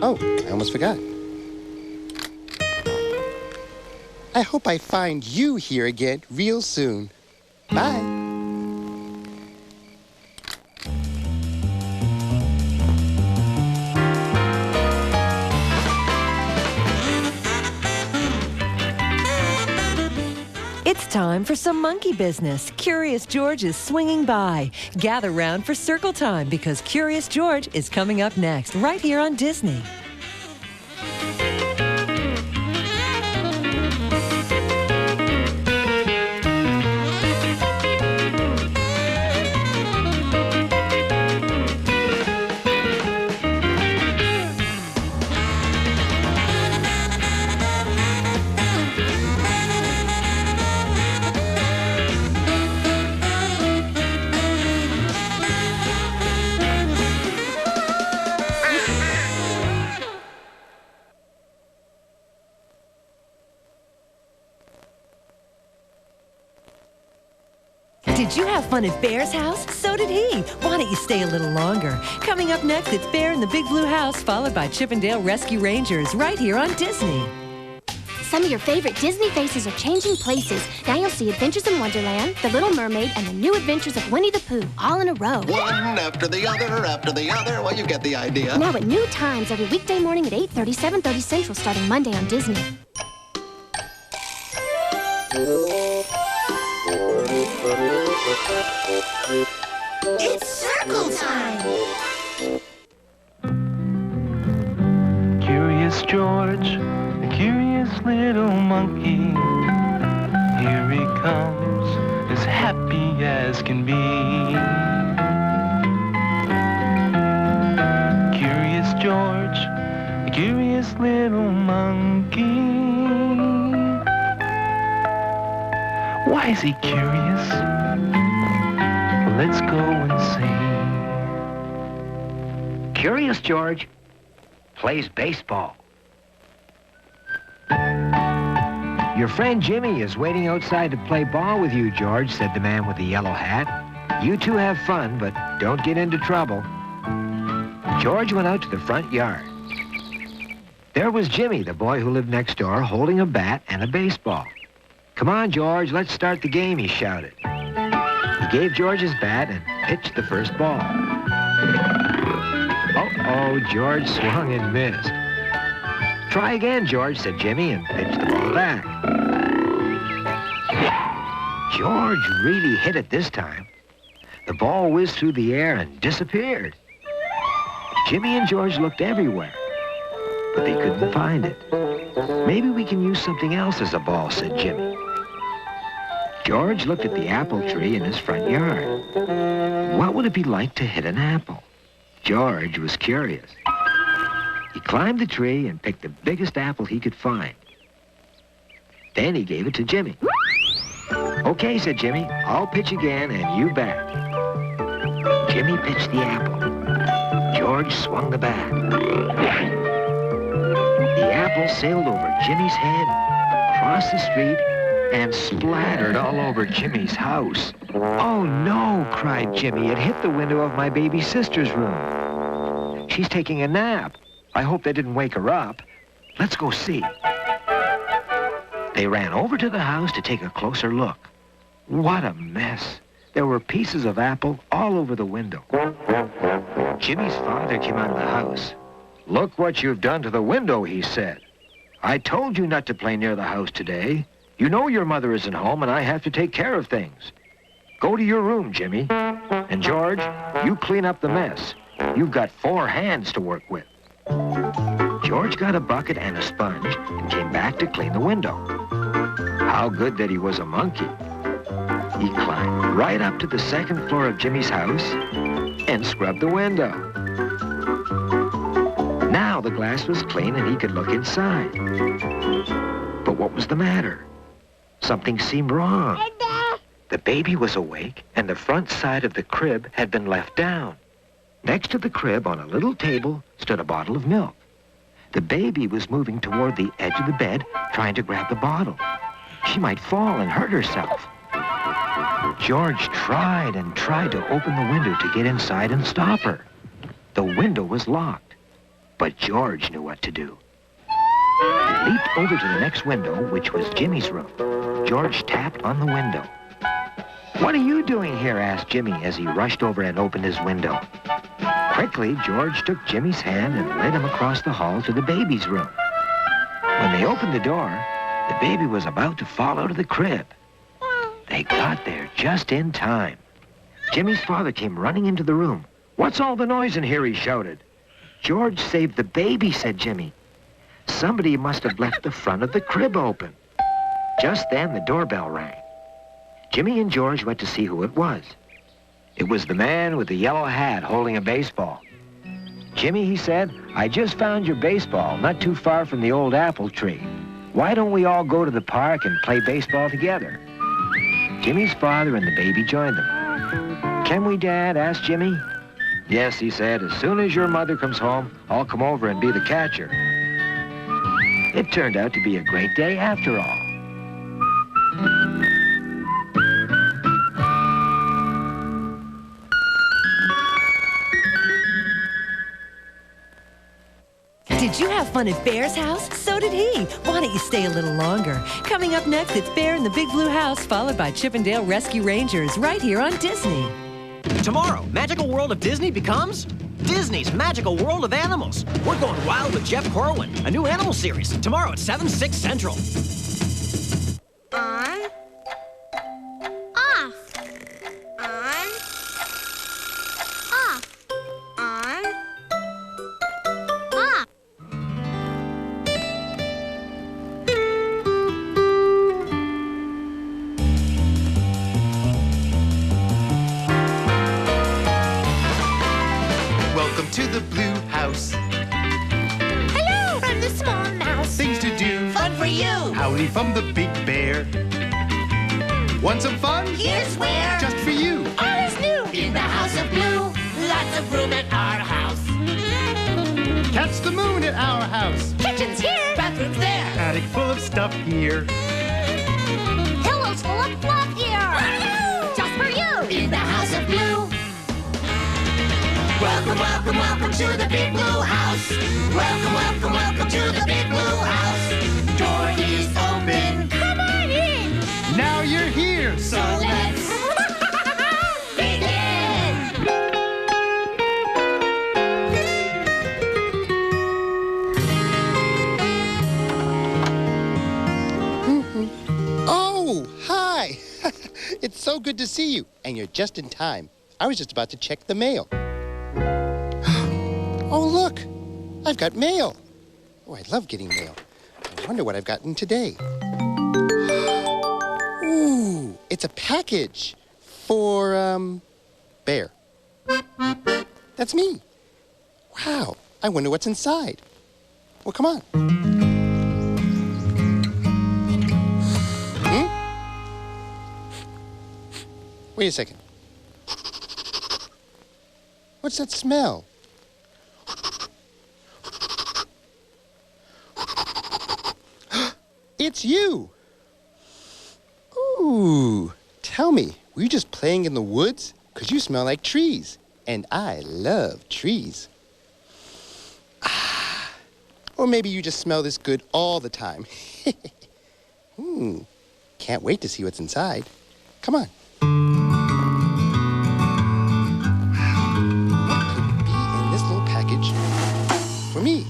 Oh, I almost forgot. I hope I find you here again real soon. Bye. It's time for some monkey business. Curious George is swinging by. Gather round for Circle Time because Curious George is coming up next, right here on Disney. Did you have fun at Bear's house? So did he. Why don't you stay a little longer? Coming up next, it's Bear in the Big Blue House, followed by Chippendale Rescue Rangers, right here on Disney. Some of your favorite Disney faces are changing places. Now you'll see Adventures in Wonderland, The Little Mermaid, and the new adventures of Winnie the Pooh, all in a row. One after the other, well, you get the idea. Now at new times every weekday morning at 8:30, 7:30 Central, starting Monday on Disney. It's Circle Time! Curious George, a curious little monkey. Here he comes, as happy as can be. Curious George, a curious little monkey. Why is he curious? Let's go and see. Curious George plays baseball. Your friend Jimmy is waiting outside to play ball with you, George, said the man with the yellow hat. You two have fun, but don't get into trouble. George went out to the front yard. There was Jimmy, the boy who lived next door, holding a bat and a baseball. Come on, George, let's start the game, he shouted. He gave George his bat and pitched the first ball. Uh-oh, George swung and missed. Try again, George, said Jimmy, and pitched the ball back. George really hit it this time. The ball whizzed through the air and disappeared. Jimmy and George looked everywhere, but they couldn't find it. Maybe we can use something else as a ball, said Jimmy. George looked at the apple tree in his front yard. What would it be like to hit an apple? George was curious. He climbed the tree and picked the biggest apple he could find. Then he gave it to Jimmy. Okay, said Jimmy, I'll pitch again and you bat. Jimmy pitched the apple. George swung the bat. The apple sailed over Jimmy's head, across the street, and splattered all over Jimmy's house. Oh, no, cried Jimmy. It hit the window of my baby sister's room. She's taking a nap. I hope they didn't wake her up. Let's go see. They ran over to the house to take a closer look. What a mess. There were pieces of apple all over the window. Jimmy's father came out of the house. "Look what you've done to the window," he said. "I told you not to play near the house today. You know your mother isn't home and I have to take care of things. Go to your room, Jimmy. And George, you clean up the mess. You've got 4 hands to work with." George got a bucket and a sponge and came back to clean the window. How good that he was a monkey. He climbed right up to the 2nd floor of Jimmy's house and scrubbed the window. Now the glass was clean and he could look inside. But what was the matter? Something seemed wrong. The baby was awake and the front side of the crib had been left down. Next to the crib on a little table stood a bottle of milk. The baby was moving toward the edge of the bed, trying to grab the bottle. She might fall and hurt herself. George tried and tried to open the window to get inside and stop her. The window was locked, but George knew what to do. He leaped over to the next window, which was Jimmy's room. George tapped on the window. "What are you doing here?" asked Jimmy as he rushed over and opened his window. Quickly, George took Jimmy's hand and led him across the hall to the baby's room. When they opened the door, the baby was about to fall out of the crib. They got there just in time. Jimmy's father came running into the room. "What's all the noise in here?" he shouted. "George saved the baby," said Jimmy. "Somebody must have left the front of the crib open." Just then, the doorbell rang. Jimmy and George went to see who it was. It was the man with the yellow hat holding a baseball. "Jimmy," he said, "I just found your baseball not too far from the old apple tree. Why don't we all go to the park and play baseball together?" Jimmy's father and the baby joined them. "Can we, Dad?" asked Jimmy. "Yes," he said, "as soon as your mother comes home, I'll come over and be the catcher." It turned out to be a great day after all. Did you have fun at Bear's house? So did he. Why don't you stay a little longer? Coming up next, it's Bear in the Big Blue House, followed by Chippendale Rescue Rangers, right here on Disney. Tomorrow, Magical World of Disney becomes Disney's Magical World of Animals. We're going wild with Jeff Corwin, a new animal series. Tomorrow at 7, 6 Central. On. Off. On. Off. On. Off. Welcome to the Blue House. Hello from the small mouse. Things to do. Fun for you. Howdy from the Big Bear. Want some fun? Here's where. Just for you. All is new in the House of Blue. Lots of room at our house. Catch the moon at our house. Kitchen's here. Bathroom's there. Attic full of stuff here. Pillows full of fluff here. Just for you. In the House of Blue. Welcome, welcome, welcome to the Big Blue House. Welcome, welcome, welcome to the Big Blue House. Door is open. Come on in. Now you're here, So let's begin. Oh, hi. It's so good to see you. And you're just in time. I was just about to check the mail. Oh, look. I've got mail. Oh, I love getting mail. I wonder what I've gotten today. Ooh, it's a package for, Bear. That's me. Wow, I wonder what's inside. Well, come on. Wait a second. What's that smell? It's you! Ooh, tell me, were you just playing in the woods? 'Cause you smell like trees, and I love trees. Or maybe you just smell this good all the time. Can't wait to see what's inside. Come on. What could be in this little package for me?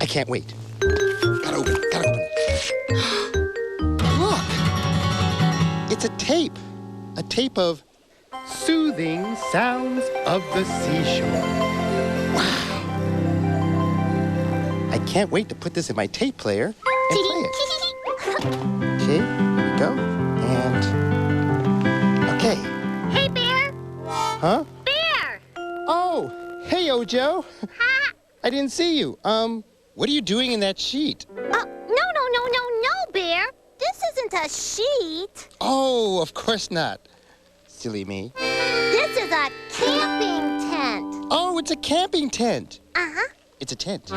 I can't wait. Gotta open it. Look! It's a tape. A tape of soothing sounds of the seashore. Wow! I can't wait to put this in my tape player and play it. Okay, here we go. And okay. Hey, Bear. Huh? Bear. Oh, hey, Ojo. I didn't see you. What are you doing in that sheet? No, Bear. This isn't a sheet. Oh, of course not. Silly me. This is a camping tent. Oh, it's a camping tent. Uh-huh. It's a tent.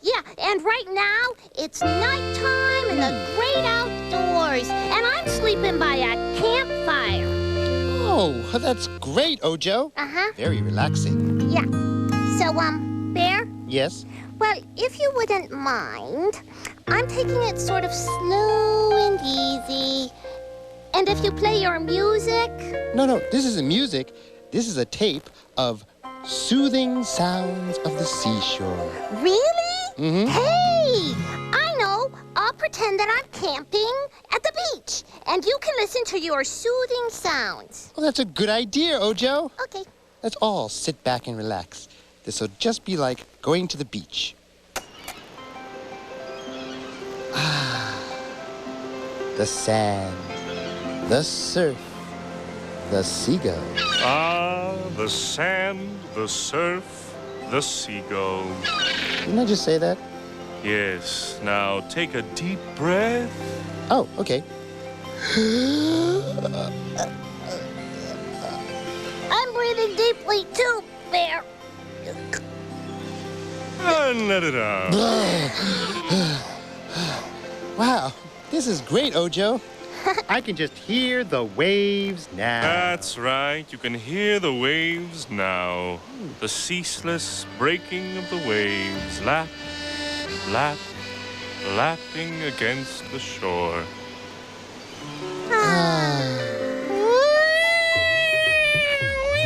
Yeah. And right now, it's nighttime in the great outdoors. And I'm sleeping by a campfire. Oh, that's great, Ojo. Uh-huh. Very relaxing. Yeah. So, Bear? Yes? Well, if you wouldn't mind, I'm taking it sort of slow and easy. And if you play your music... No, this isn't music. This is a tape of soothing sounds of the seashore. Really? Mm-hmm. Hey! I know. I'll pretend that I'm camping at the beach. And you can listen to your soothing sounds. Well, that's a good idea, Ojo. Okay. Let's all sit back and relax. This will just be like going to the beach. The sand, the surf, the seagull. Ah, the sand, the surf, the seagull. Didn't I just say that? Yes, now take a deep breath. Oh, okay. I'm breathing deeply too, Bear. And let it out. Wow, this is great, Ojo. I can just hear the waves now. That's right, you can hear the waves now. The ceaseless breaking of the waves. Lap, lap, lapping against the shore.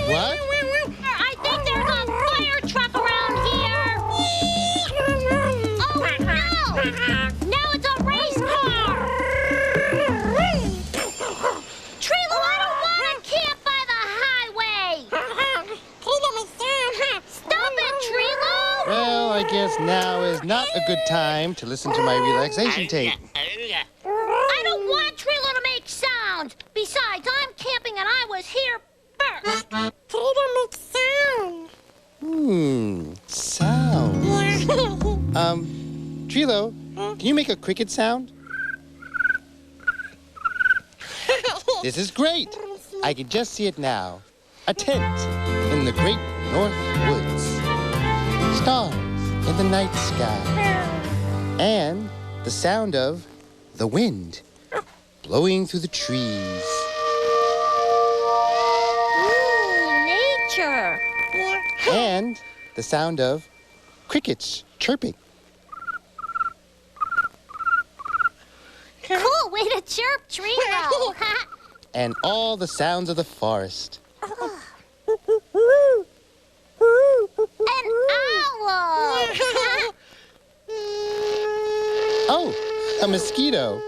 What? I think there's a fire truck around here. Oh, no! Now it's a race car. Trilo, I don't want to camp by the highway. Stop it, Trilo! Well, I guess now is not a good time to listen to my relaxation tape. I don't want Trilo to make sound. Besides, I'm camping and I was here first. Trilo makes sound. Sounds. Trilo, can you make a cricket sound? This is great. I can just see it now. A tent in the great north woods. Stars in the night sky. And the sound of the wind blowing through the trees. Nature. And the sound of crickets chirping. Cool way to chirp, Trilo. And all the sounds of the forest. An owl. Oh, a mosquito.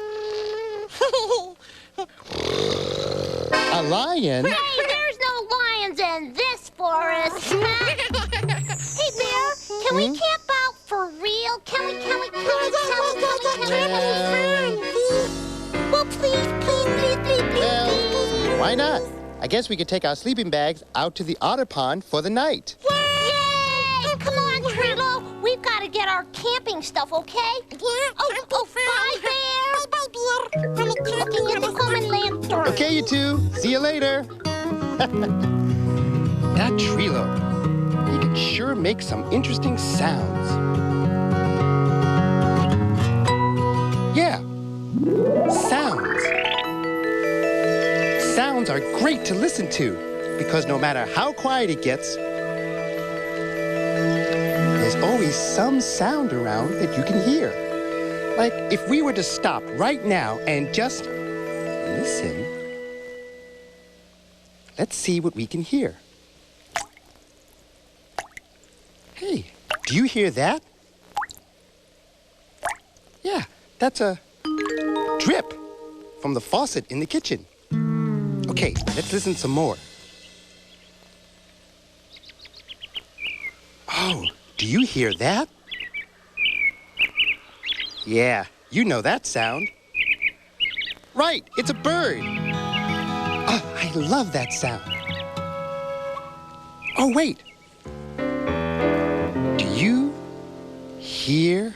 A lion. Hey, there's no lions in this forest. Hey, Bear, can we camp out for real? Can we? Well, please. Well, why not? I guess we could take our sleeping bags out to the otter pond for the night. Yay! Come on, Trilo. We've got to get our camping stuff, okay? Oh, bye, Bear. Bye, Bear. Okay, get the common lantern. Okay, you two. See you later. That Trilo. He can sure make some interesting sounds. Yeah. Sounds. Sounds are great to listen to because no matter how quiet it gets, there's there's always some sound around that you can hear. Like if we were to stop right now and just listen. Let's see what we can hear. Hey, do you hear that? Yeah, that's a drip from the faucet in the kitchen. Okay, let's listen some more. Oh, do you hear that? Yeah, you know that sound. Right, it's a bird. Oh, I love that sound. Oh, wait. Do you hear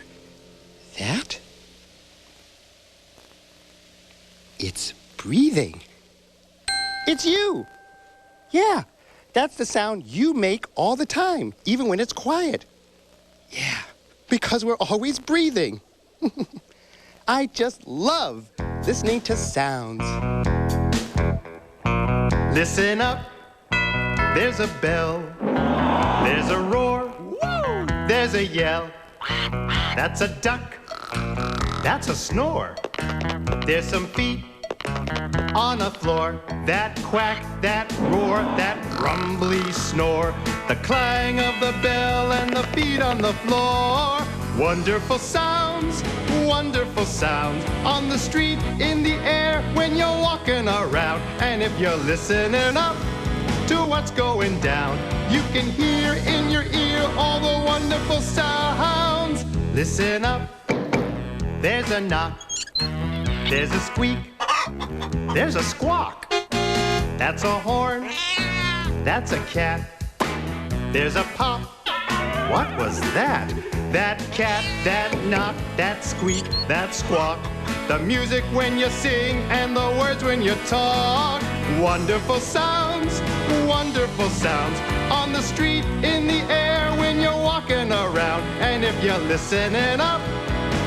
that? It's breathing. It's you. Yeah, that's the sound you make all the time, even when it's quiet. Yeah, because we're always breathing. I just love listening to sounds. Listen up, there's a bell, there's a roar, there's a yell. That's a duck, that's a snore. There's some feet on the floor that quack, that roar, that rumbly snore. The clang of the bell and the feet on the floor. Wonderful sounds on the street, in the air, when you're walking around. And if you're listening up to what's going down, you can hear in your ear all the wonderful sounds. Listen up, there's a knock, there's a squeak, there's a squawk. That's a horn, that's a cat. There's a pop. What was that? That cat, that knock, that squeak, that squawk. The music when you sing and the words when you talk. Wonderful sounds on the street, in the air, when you're walking around. And if you're listening up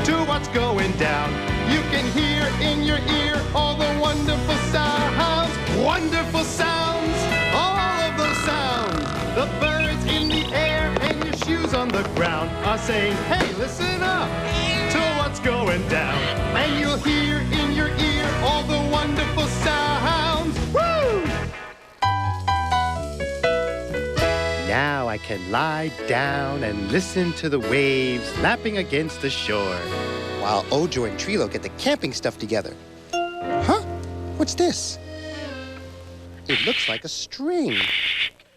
to what's going down, you can hear in your ear all the wonderful sounds. Wonderful sounds, all of those sounds. The birds in the air and your shoes on the ground are saying, hey, listen up to what's going down. And you'll hear in your ear all the wonderful sounds. Woo! Now I can lie down and listen to the waves lapping against the shore, while Ojo and Trilo get the camping stuff together. Huh? What's this? It looks like a string.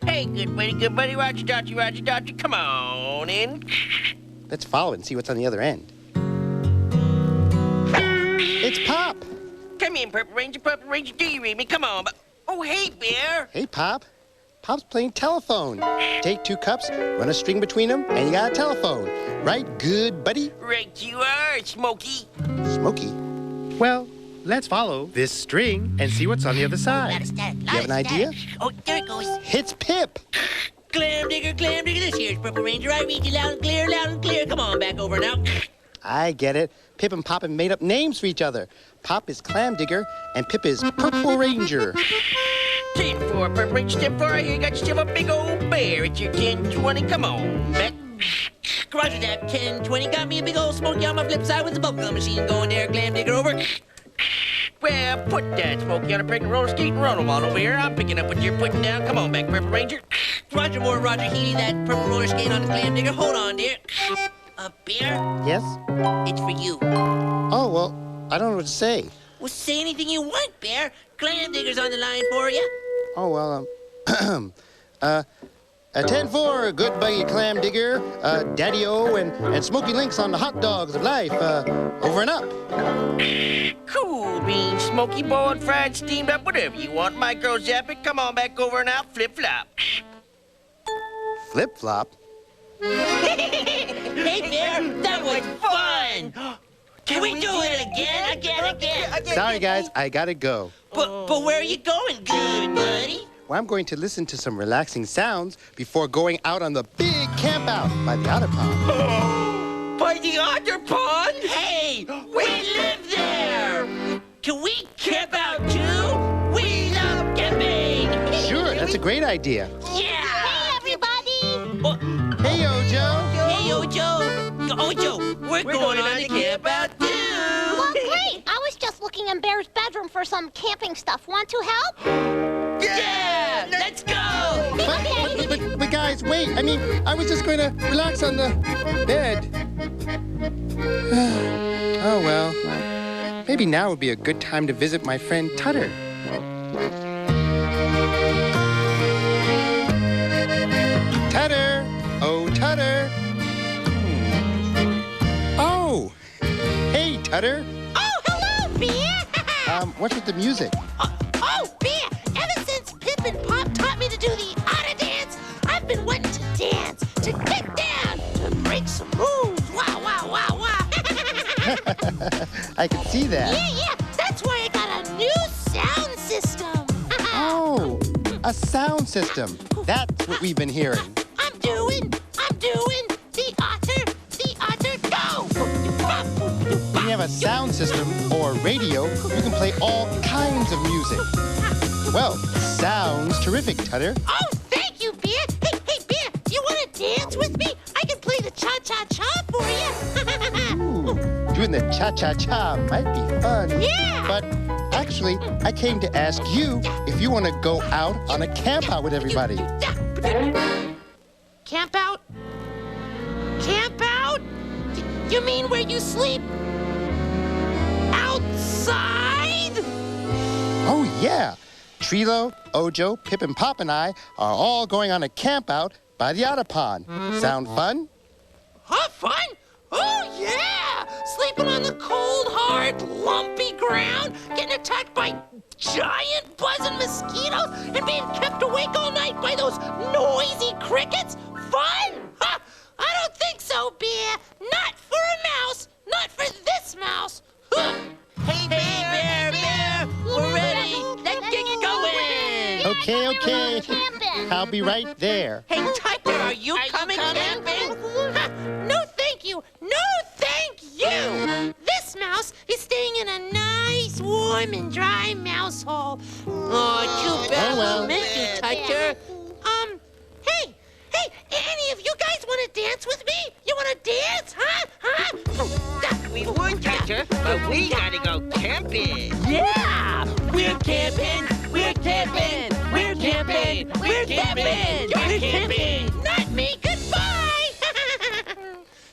Hey, good buddy, Roger Dodgy, come on in. Let's follow it and see what's on the other end. It's Pop. Come in, Purple Ranger, do you read me? Come on. Oh, hey, Bear. Hey, Pop. Pop's playing telephone. Take 2 cups, run a string between them, and you got a telephone. Right, good buddy? Right you are, Smokey. Smokey? Well, let's follow this string and see what's on the other side. You have an idea? Oh, there it goes. It's Pip. Clam digger, this here's Purple Ranger. I read you loud and clear. Come on, back over now. I get it. Pip and Pop have made up names for each other. Pop is Clam Digger, and Pip is Purple Ranger. 10-4, Purple Ranger, 10-4. I hear you got yourself a big old bear. It's your 10-20. Come on, back. Roger that, 10-20. Got me a big old Smokey on my flip side with the bubblegum machine going there. Clam Digger over. Well, put that Smokey on a pregnant roller skate and run them on over here. I'm picking up what you're putting down. Come on back, Purple Ranger. Roger Moore, Roger Healy, that purple roller skate on the Clam Digger. Hold on, dear. Bear? Yes? It's for you. Oh, well, I don't know what to say. Well, say anything you want, Bear. Clam Digger's on the line for you. Oh, well, a 10-4, good buddy Clam Digger, Daddy-O, and Smoky Links on the hot dogs of life. Over and up. Cool beans, smoky boiled, fried, steamed up, whatever you want. Micro zap it. Come on back over and out. Flip-flop. Flip-flop? Hey, Bear, that was fun. Can we do it again? Sorry, guys, I gotta go. But where are you going, good buddy? Well, I'm going to listen to some relaxing sounds before going out on the big campout by the otter pond. By the otter pond? Hey, we live there. Can we camp out too? We love camping. Sure, that's a great idea. Yeah. Hey, everybody. Hey, Ojo. Hey, Ojo, we're going on to Campout too. Well, great. I was just looking in Bear's bedroom for some camping stuff. Want to help? Yeah! Let's go! But guys, wait. I mean, I was just going to relax on the bed. Oh, well. Maybe now would be a good time to visit my friend Tutter. Tutter! Oh, Tutter! Oh! Hey, Tutter! Oh, hello, Bear! What's with the music? Oh, Bear! Ever since Pip and Pop taught me to do the otter dance, I've been wanting to dance, to get down, to break some moves. Wow, wow, wow, wow. I can see that. Yeah. That's why I got a new sound system. Oh, a sound system. That's what we've been hearing. I'm doing the otter go. When you have a sound system or radio, you can play all kinds of music. Well, sounds terrific, Tutter. Oh, thank you, Bear. Hey, Bear, you want to dance with me? I can play the cha-cha-cha for you. Ooh, doing the cha-cha-cha might be fun. Yeah. But actually, I came to ask you if you want to go out on a camp out with everybody. Camp out? Camp out? You mean where you sleep? Outside? Oh, yeah. Trilo, Ojo, Pip, and Pop and I are all going on a camp out by the otter pond. Sound fun? Huh, fun? Oh, yeah! Sleeping on the cold, hard, lumpy ground, getting attacked by giant buzzing mosquitoes, and being kept awake all night by those noisy crickets? Fun? Huh? I don't think so, Bear. Not for a mouse. Not for this mouse. Huh. Hey, Bear! We're ready. Let's get going. Okay. I'll be right there. Hey, Tucker, are you coming camping? Huh. No, thank you. No, thank you. This mouse is staying in a nice, warm, and dry mouse hole. Oh, too bad Oh, well. we'll miss you, Tucker. Hey, any of you guys want to dance with me? You want to dance, huh? We would, Tucker, but we gotta go camping. Yeah! We're camping! We're camping! We're camping! We're camping! We're camping! Not me. Goodbye.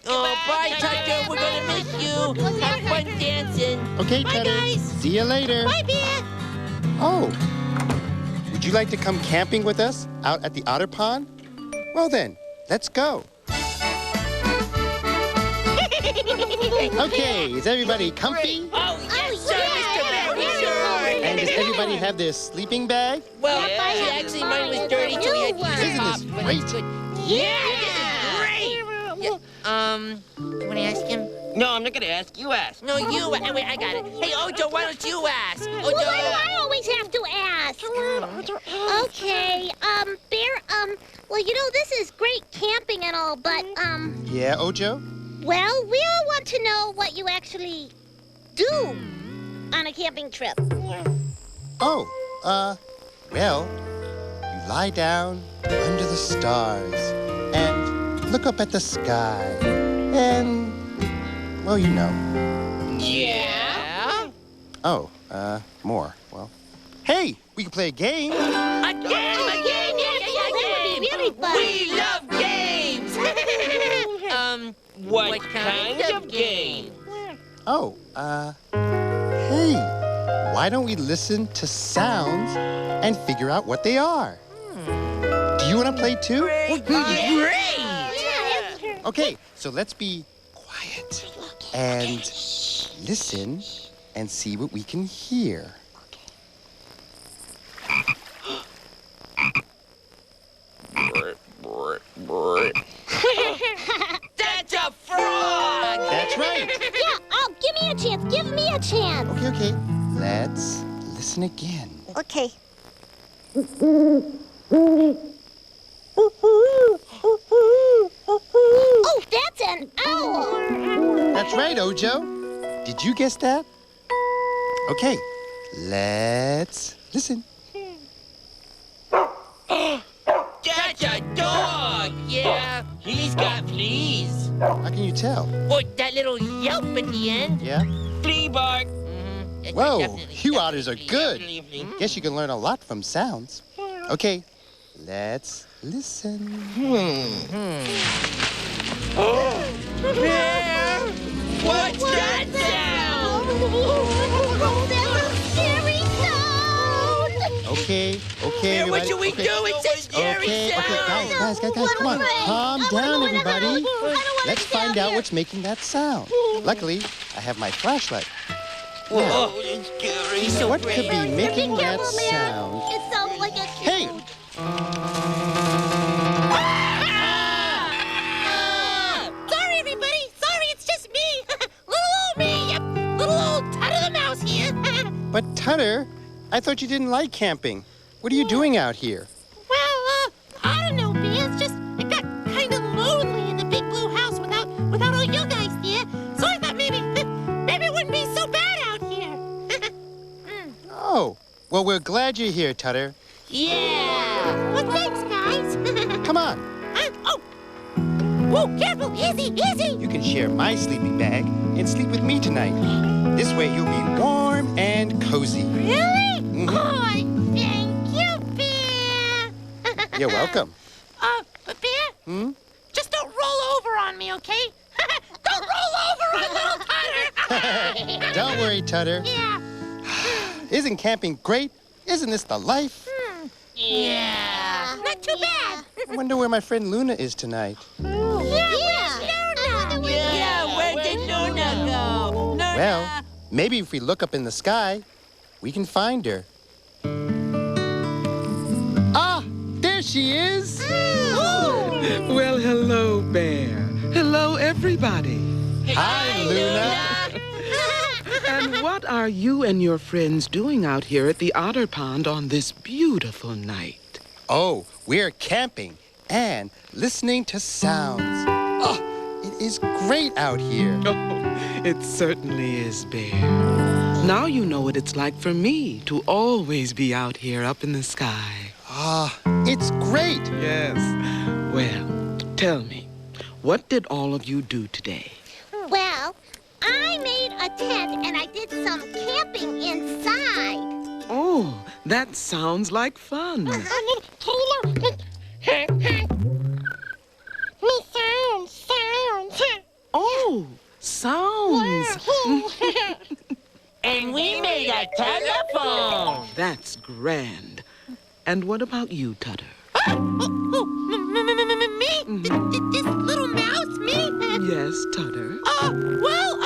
Oh, bye, Tucker. We're gonna miss you. Have fun dancing. Okay, Bye, Tutter. guys. See you later. Bye, Bear. Oh, would you like to come camping with us out at the otter pond? Well then, let's go. Okay, is everybody comfy? Oh, yes, sir, Mr. Barry, sure. And does everybody have their sleeping bag? Well, actually, mine was dirty, so we had to use it Isn't off, this but great? it's good. Yeah! You want to ask him? No, I'm not gonna ask. You ask. No, you. Wait, I got it. Hey, Ojo, why don't you ask? Ojo. Well, why do I always have to ask? Okay, Bear, well, you know, this is great camping and all, but, Yeah, Ojo? well, we all want to know what you actually do on a camping trip. Oh, well, you lie down under the stars and look up at the sky and, well, you know. Yeah? Oh, more. Well, hey, we can play a game. A game! Really fun. We love games! What kind of game? Oh, hey, why don't we listen to sounds and figure out what they are? Do you want to play too? Great! Okay, so let's be quiet and listen and see what we can hear. That's a frog! That's right. Yeah, give me a chance. Give me a chance. Okay. Let's listen again. Okay. Oh, that's an owl. That's right, Ojo. Did you guess that? Okay, let's listen. That's a dog! Yeah, He's got fleas. How can you tell? Or that little yelp at the end. Yeah? Flea bark. Whoa, you otters are good. Guess you can learn a lot from sounds. Okay, let's listen. Bear! What's that sound? That's a scary sound! Okay, Bear, what everybody. should we do? It's a scary sound. Guys, come on. Calm down, everybody. Let's find out what's making that sound. Luckily, I have my flashlight. Whoa, it's scary. So What could be making that sound? It sounds like a Hey! Sorry, everybody. Sorry, it's just me. Little old me. Yep. Little old Tutter the Mouse here. But Tutter, I thought you didn't like camping. What are you doing out here? Well, I don't know, B. It's just it got kind of lonely in the big blue house without all you guys here. So I thought maybe it wouldn't be so bad out here. Oh, well, we're glad you're here, Tutter. Yeah. Well, thanks, guys. Come on. Oh. Whoa, careful. Easy, easy. You can share my sleeping bag and sleep with me tonight. This way you'll be warm and cozy. Really? Mhm. Oh, thank you, Bear. You're welcome. But Bear? Just don't roll over on me, okay? Don't roll over on little Tutter. Don't worry, Tutter. Yeah. Isn't camping great? Isn't this the life? Yeah. Not too bad. I wonder where my friend Luna is tonight. Yeah, where did Luna go? Well, maybe if we look up in the sky, we can find her. Ah, there she is. Well, hello, Bear. Hello, everybody. Hi, Luna. And what are you and your friends doing out here at the Otter Pond on this beautiful night? Oh, we're camping and listening to sounds. Oh, it is great out here. Oh, it certainly is, Bear. Now you know what it's like for me to always be out here up in the sky. Ah, it's great. Yes. Well, tell me, what did all of you do today? Well, I made a tent and I did some camping inside. Oh, that sounds like fun. Me sounds. Oh, sounds. And we made a telephone. That's grand. And what about you, Tutter? Me? This little mouse? Me? Yes, Tutter. Well,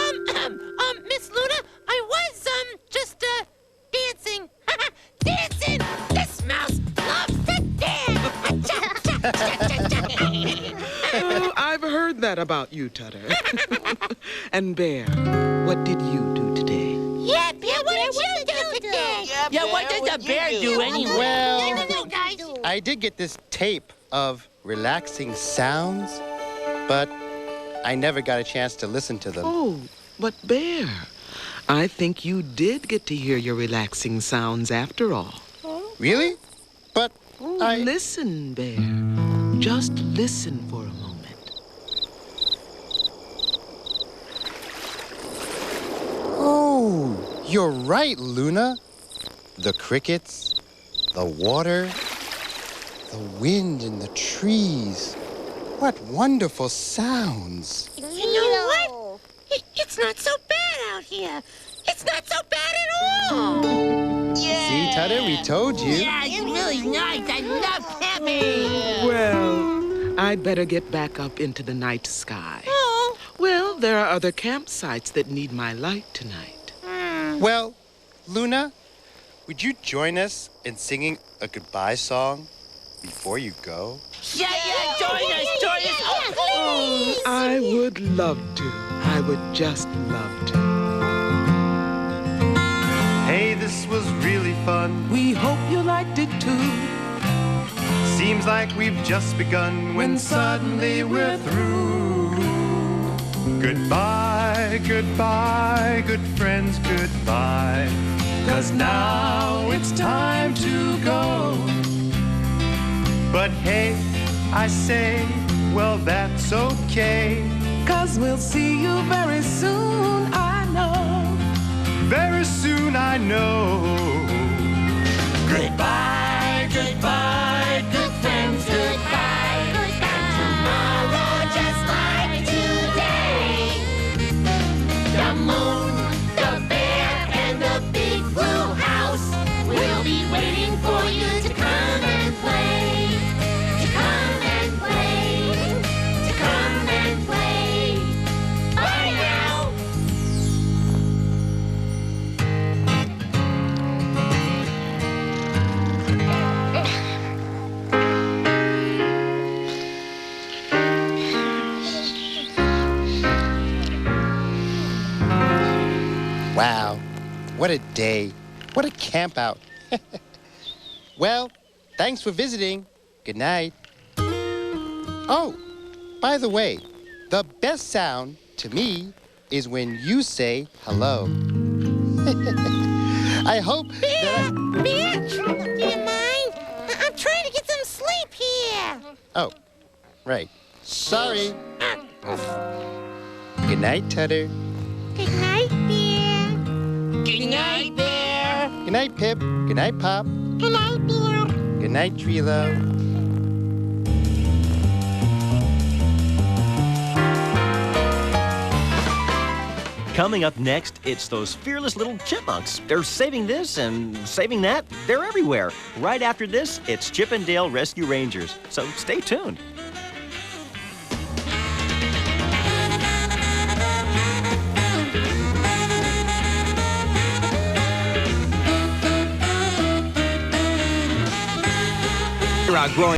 Miss Luna, I was, just, dancing. Dancing! This mouse loves to dance! Oh, I've heard that about you, Tutter. And Bear, what did you do today? Yeah, Bear, what did you do today? Yeah, what does a bear do anyway? Well, No, guys. I did get this tape of relaxing sounds, but I never got a chance to listen to them. Oh, but Bear, I think you did get to hear your relaxing sounds after all. Really? But Listen, Bear. Just listen for a moment. Oh, you're right, Luna. The crickets, the water, the wind in the trees. What wonderful sounds. You know what? It's not so bad out here. It's not so bad at all. See, Tutter, we told you. Yeah, it's really nice. I love camping. Well, I'd better get back up into the night sky. Oh. Well, there are other campsites that need my light tonight. Well, Luna, would you join us in singing a goodbye song before you go? Yeah, join us. Oh, I would love to. I would just love to. Hey, this was really fun. We hope you liked it too. Seems like we've just begun when suddenly we're through. Goodbye, goodbye, good friends, goodbye. 'Cause now it's time to go. But hey, I say, well, that's okay. 'Cause we'll see you very soon, I know. Very soon, I know. Goodbye, goodbye, good friends, goodbye. And tomorrow, just like today, the moon, the bear, and the big blue house will be waiting for you to come and play. To come and play. To come and play. Bye now. Wow, what a day. What a camp out. Well, thanks for visiting. Good night. Oh, by the way, the best sound to me is when you say hello. I hope that Bear, do you mind? I'm trying to get some sleep here. Oh, right. Sorry. Good night, Tutter. Good night, Bear. Good night, Bear. Good night, Pip. Good night, Pop. Good night, Bear. Good night, Trilo. Coming up next, it's those fearless little chipmunks. They're saving this and saving that. They're everywhere. Right after this, it's Chip and Dale Rescue Rangers. So stay tuned. Growing